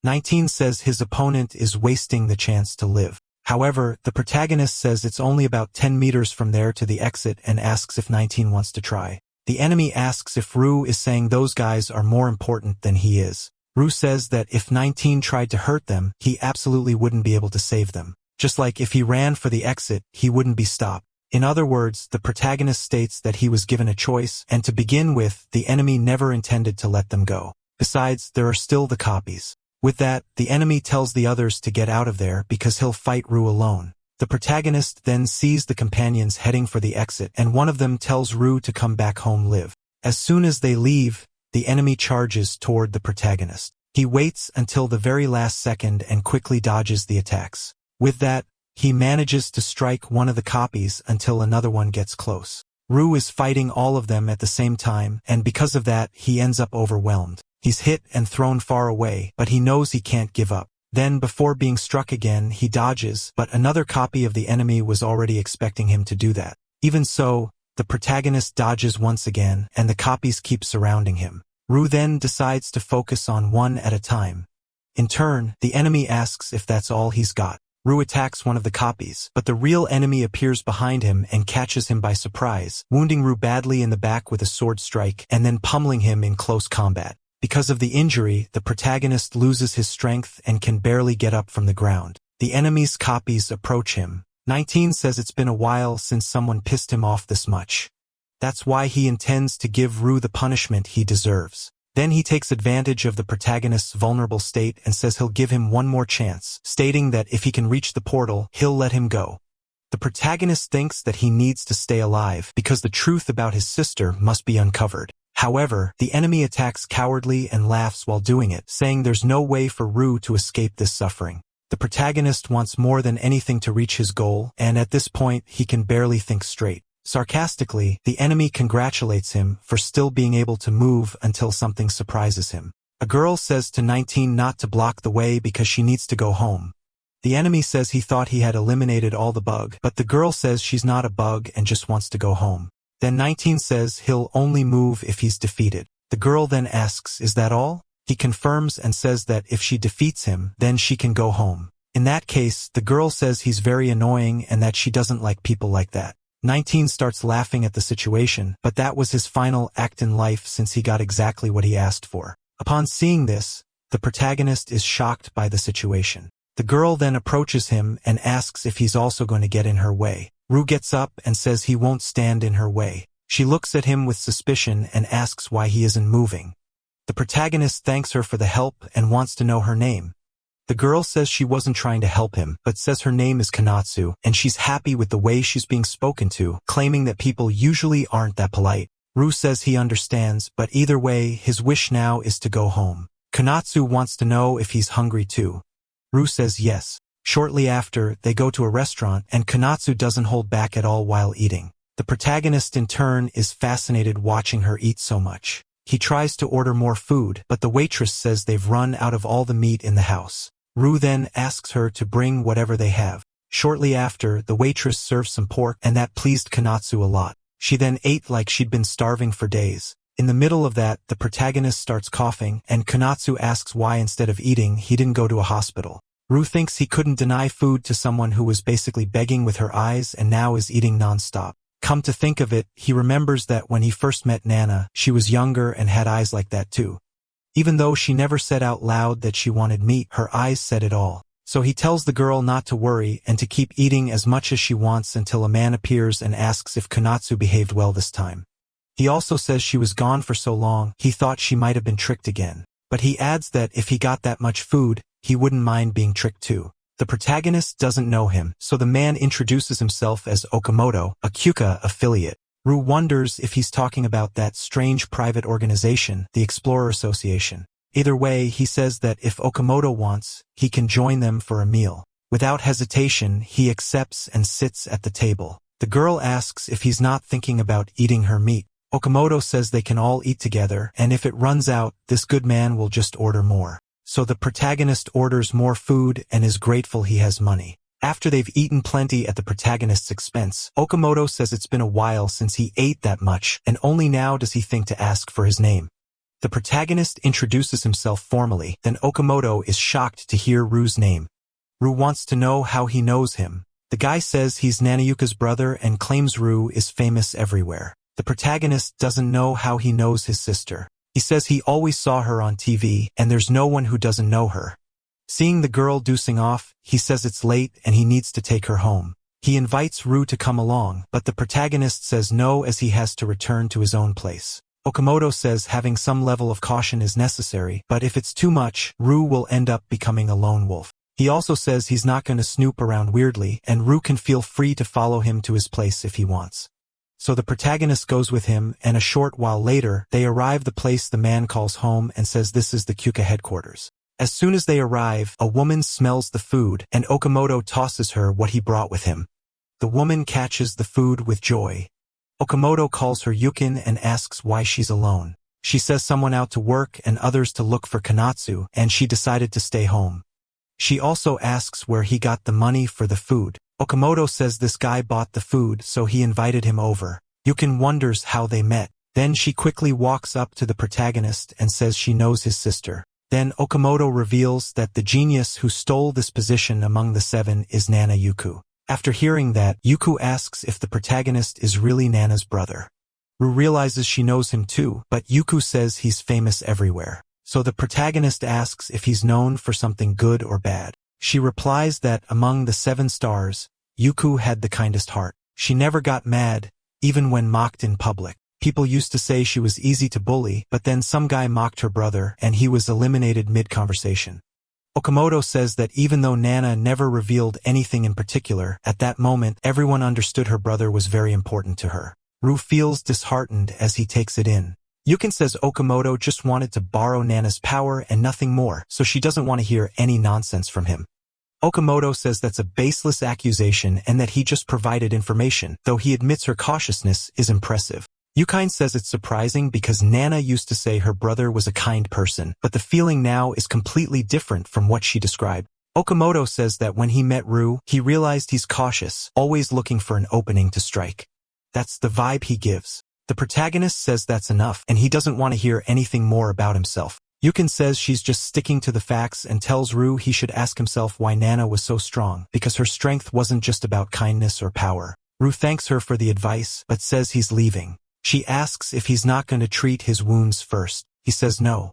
S1: 19 says his opponent is wasting the chance to live. However, the protagonist says it's only about 10 meters from there to the exit and asks if 19 wants to try. The enemy asks if Rue is saying those guys are more important than he is. Rue says that if 19 tried to hurt them, he absolutely wouldn't be able to save them. Just like if he ran for the exit, he wouldn't be stopped. In other words, the protagonist states that he was given a choice, and to begin with, the enemy never intended to let them go. Besides, there are still the copies. With that, the enemy tells the others to get out of there because he'll fight Rue alone. The protagonist then sees the companions heading for the exit, and one of them tells Rue to come back home live. As soon as they leave, the enemy charges toward the protagonist. He waits until the very last second and quickly dodges the attacks. With that, he manages to strike one of the copies until another one gets close. Rue is fighting all of them at the same time, and because of that, he ends up overwhelmed. He's hit and thrown far away, but he knows he can't give up. Then, before being struck again, he dodges, but another copy of the enemy was already expecting him to do that. Even so, the protagonist dodges once again, and the copies keep surrounding him. Rue then decides to focus on one at a time. In turn, the enemy asks if that's all he's got. Rue attacks one of the copies, but the real enemy appears behind him and catches him by surprise, wounding Rue badly in the back with a sword strike and then pummeling him in close combat. Because of the injury, the protagonist loses his strength and can barely get up from the ground. The enemy's copies approach him. 19 says it's been a while since someone pissed him off this much. That's why he intends to give Rue the punishment he deserves. Then he takes advantage of the protagonist's vulnerable state and says he'll give him one more chance, stating that if he can reach the portal, he'll let him go. The protagonist thinks that he needs to stay alive because the truth about his sister must be uncovered. However, the enemy attacks cowardly and laughs while doing it, saying there's no way for Rue to escape this suffering. The protagonist wants more than anything to reach his goal, and at this point he can barely think straight. Sarcastically, the enemy congratulates him for still being able to move until something surprises him. A girl says to 19 not to block the way because she needs to go home. The enemy says he thought he had eliminated all the bug, but the girl says she's not a bug and just wants to go home. Then 19 says he'll only move if he's defeated. The girl then asks, is that all? He confirms and says that if she defeats him, then she can go home. In that case, the girl says he's very annoying and that she doesn't like people like that. 19 starts laughing at the situation, but that was his final act in life since he got exactly what he asked for. Upon seeing this, the protagonist is shocked by the situation. The girl then approaches him and asks if he's also going to get in her way. Rue gets up and says he won't stand in her way. She looks at him with suspicion and asks why he isn't moving. The protagonist thanks her for the help and wants to know her name. The girl says she wasn't trying to help him, but says her name is Konatsu, and she's happy with the way she's being spoken to, claiming that people usually aren't that polite. Rue says he understands, but either way, his wish now is to go home. Konatsu wants to know if he's hungry too. Rue says yes. Shortly after, they go to a restaurant, and Konatsu doesn't hold back at all while eating. The protagonist in turn is fascinated watching her eat so much. He tries to order more food, but the waitress says they've run out of all the meat in the house. Rue then asks her to bring whatever they have. Shortly after, the waitress serves some pork, and that pleased Konatsu a lot. She then ate like she'd been starving for days. In the middle of that, the protagonist starts coughing, and Konatsu asks why instead of eating, he didn't go to a hospital. Rue thinks he couldn't deny food to someone who was basically begging with her eyes and now is eating non-stop. Come to think of it, he remembers that when he first met Nana, she was younger and had eyes like that too. Even though she never said out loud that she wanted meat, her eyes said it all. So he tells the girl not to worry and to keep eating as much as she wants until a man appears and asks if Konatsu behaved well this time. He also says she was gone for so long, he thought she might have been tricked again. But he adds that if he got that much food, he wouldn't mind being tricked too. The protagonist doesn't know him, so the man introduces himself as Okamoto, a Kyuka affiliate. Rue wonders if he's talking about that strange private organization, the Explorer Association. Either way, he says that if Okamoto wants, he can join them for a meal. Without hesitation, he accepts and sits at the table. The girl asks if he's not thinking about eating her meat. Okamoto says they can all eat together, and if it runs out, this good man will just order more. So the protagonist orders more food and is grateful he has money. After they've eaten plenty at the protagonist's expense, Okamoto says it's been a while since he ate that much, and only now does he think to ask for his name. The protagonist introduces himself formally, then Okamoto is shocked to hear Rue's name. Rue wants to know how he knows him. The guy says he's Nanayuka's brother and claims Rue is famous everywhere. The protagonist doesn't know how he knows his sister. He says he always saw her on TV, and there's no one who doesn't know her. Seeing the girl deucing off, he says it's late and he needs to take her home. He invites Rue to come along, but the protagonist says no as he has to return to his own place. Okamoto says having some level of caution is necessary, but if it's too much, Rue will end up becoming a lone wolf. He also says he's not going to snoop around weirdly, and Rue can feel free to follow him to his place if he wants. So the protagonist goes with him, and a short while later, they arrive the place the man calls home and says this is the Kyuka headquarters. As soon as they arrive, a woman smells the food, and Okamoto tosses her what he brought with him. The woman catches the food with joy. Okamoto calls her Yukin and asks why she's alone. She says someone out to work and others to look for Konatsu, and she decided to stay home. She also asks where he got the money for the food. Okamoto says this guy bought the food, so he invited him over. Yukin wonders how they met. Then she quickly walks up to the protagonist and says she knows his sister. Then Okamoto reveals that the genius who stole this position among the seven is Nana Yuku. After hearing that, Yuku asks if the protagonist is really Nana's brother. Rue realizes she knows him too, but Yuku says he's famous everywhere. So the protagonist asks if he's known for something good or bad. She replies that among the 7 stars, Yuku had the kindest heart. She never got mad, even when mocked in public. People used to say she was easy to bully, but then some guy mocked her brother and he was eliminated mid-conversation. Okamoto says that even though Nana never revealed anything in particular, at that moment everyone understood her brother was very important to her. Ru feels disheartened as he takes it in. Yukin says Okamoto just wanted to borrow Nana's power and nothing more, so she doesn't want to hear any nonsense from him. Okamoto says that's a baseless accusation and that he just provided information, though he admits her cautiousness is impressive. Yukin says it's surprising because Nana used to say her brother was a kind person, but the feeling now is completely different from what she described. Okamoto says that when he met Ru, he realized he's cautious, always looking for an opening to strike. That's the vibe he gives. The protagonist says that's enough, and he doesn't want to hear anything more about himself. Yukin says she's just sticking to the facts and tells Ru he should ask himself why Nana was so strong, because her strength wasn't just about kindness or power. Ru thanks her for the advice, but says he's leaving. She asks if he's not going to treat his wounds first. He says no.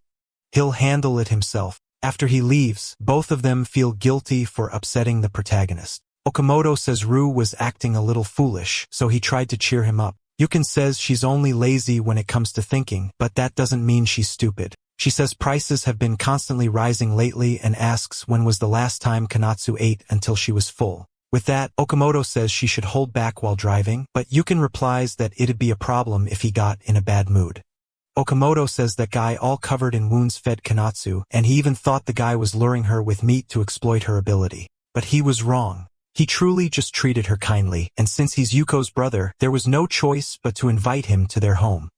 S1: He'll handle it himself. After he leaves, both of them feel guilty for upsetting the protagonist. Okamoto says Ru was acting a little foolish, so he tried to cheer him up. Yukin says she's only lazy when it comes to thinking, but that doesn't mean she's stupid. She says prices have been constantly rising lately and asks when was the last time Kanatsu ate until she was full. With that, Okamoto says she should hold back while driving, but Yukin replies that it'd be a problem if he got in a bad mood. Okamoto says that guy all covered in wounds fed Kanatsu, and he even thought the guy was luring her with meat to exploit her ability. But he was wrong. He truly just treated her kindly, and since he's Yuko's brother, there was no choice but to invite him to their home.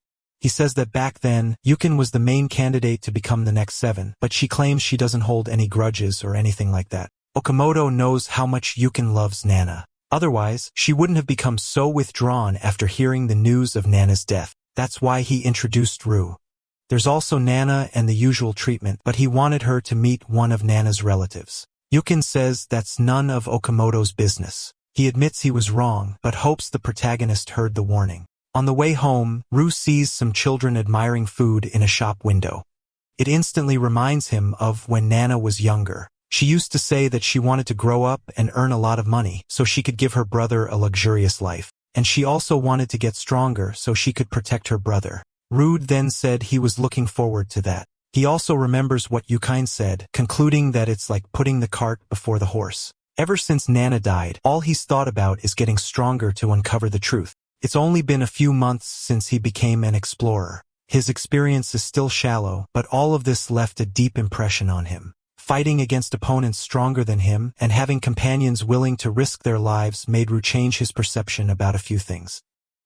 S1: He says that back then, Yukin was the main candidate to become the next 7, but she claims she doesn't hold any grudges or anything like that. Okamoto knows how much Yukin loves Nana. Otherwise, she wouldn't have become so withdrawn after hearing the news of Nana's death. That's why he introduced Ru. There's also Nana and the usual treatment, but he wanted her to meet one of Nana's relatives. Yukin says that's none of Okamoto's business. He admits he was wrong, but hopes the protagonist heard the warning. On the way home, Ru sees some children admiring food in a shop window. It instantly reminds him of when Nana was younger. She used to say that she wanted to grow up and earn a lot of money so she could give her brother a luxurious life. And she also wanted to get stronger so she could protect her brother. Rude then said he was looking forward to that. He also remembers what Yukin said, concluding that it's like putting the cart before the horse. Ever since Nana died, all he's thought about is getting stronger to uncover the truth. It's only been a few months since he became an explorer. His experience is still shallow, but all of this left a deep impression on him. Fighting against opponents stronger than him and having companions willing to risk their lives made Ru change his perception about a few things.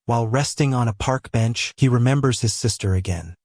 S1: While resting on a park bench, he remembers his sister again.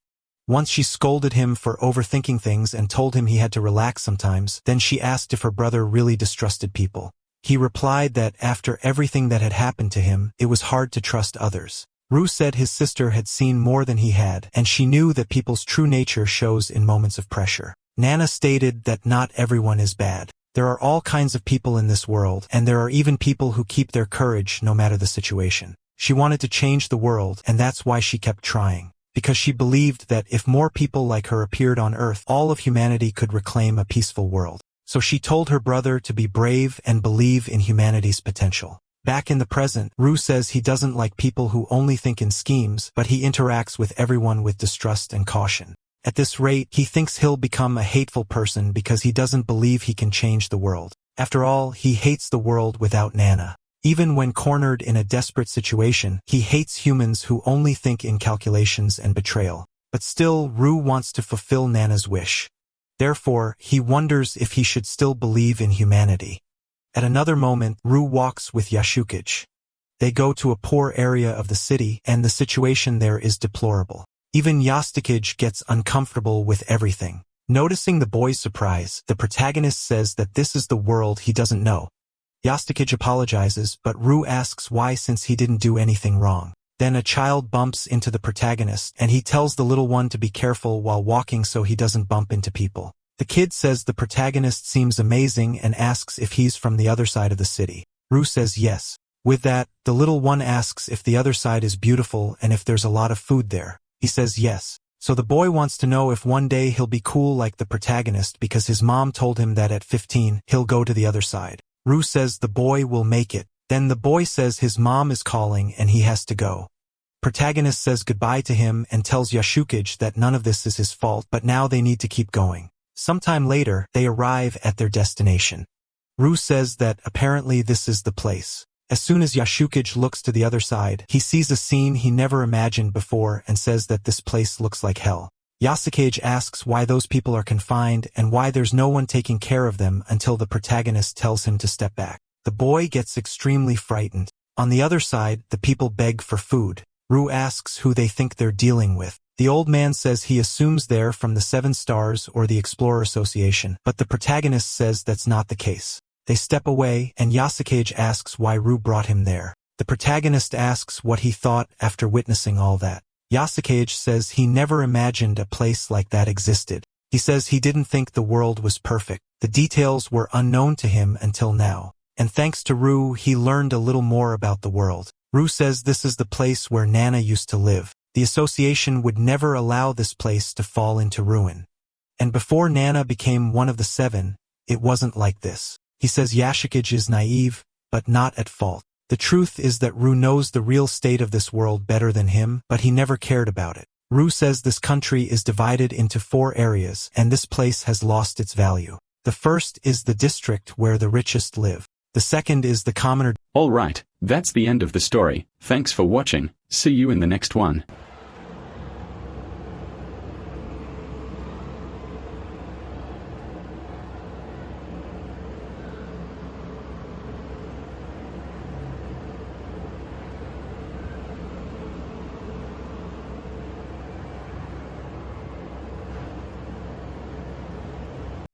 S1: Once she scolded him for overthinking things and told him he had to relax sometimes, then she asked if her brother really distrusted people. He replied that after everything that had happened to him, it was hard to trust others. Ru said his sister had seen more than he had, and she knew that people's true nature shows in moments of pressure. Nana stated that not everyone is bad. There are all kinds of people in this world, and there are even people who keep their courage no matter the situation. She wanted to change the world, and that's why she kept trying. Because she believed that if more people like her appeared on Earth, all of humanity could reclaim a peaceful world. So she told her brother to be brave and believe in humanity's potential. Back in the present, Ru says he doesn't like people who only think in schemes, but he interacts with everyone with distrust and caution. At this rate, he thinks he'll become a hateful person because he doesn't believe he can change the world. After all, he hates the world without Nana. Even when cornered in a desperate situation, he hates humans who only think in calculations and betrayal. But still, Ru wants to fulfill Nana's wish. Therefore, he wonders if he should still believe in humanity. At another moment, Ru walks with Yasukage. They go to a poor area of the city, and the situation there is deplorable. Even Yasukage gets uncomfortable with everything. Noticing the boy's surprise, the protagonist says that this is the world he doesn't know. Yasukage apologizes, but Ru asks why since he didn't do anything wrong. Then a child bumps into the protagonist, and he tells the little one to be careful while walking so he doesn't bump into people. The kid says the protagonist seems amazing and asks if he's from the other side of the city. Ru says yes. With that, the little one asks if the other side is beautiful and if there's a lot of food there. He says yes. So the boy wants to know if one day he'll be cool like the protagonist because his mom told him that at 15 he'll go to the other side. Ru says the boy will make it. Then the boy says his mom is calling and he has to go. Protagonist says goodbye to him and tells Yashukage that none of this is his fault, but now they need to keep going. Sometime later, they arrive at their destination. Ru says that apparently this is the place. As soon as Yashukage looks to the other side, he sees a scene he never imagined before and says that this place looks like hell. Yashukage asks why those people are confined and why there's no one taking care of them until the protagonist tells him to step back. The boy gets extremely frightened. On the other side, the people beg for food. Ru asks who they think they're dealing with. The old man says he assumes they're from the 7 Stars or the Explorer Association, but the protagonist says that's not the case. They step away, and Yashukage asks why Ru brought him there. The protagonist asks what he thought after witnessing all that. Yashukage says he never imagined a place like that existed. He says he didn't think the world was perfect. The details were unknown to him until now. And thanks to Ru, he learned a little more about the world. Ru says this is the place where Nana used to live. The association would never allow this place to fall into ruin. And before Nana became one of the 7, it wasn't like this. He says Yashukage is naive, but not at fault. The truth is that Ru knows the real state of this world better than him, but he never cared about it. Ru says this country is divided into 4 areas, and this place has lost its value. The first is the district where the richest live. The second is the commoner.
S2: Alright, that's the end of the story. Thanks for watching. See you in the next one.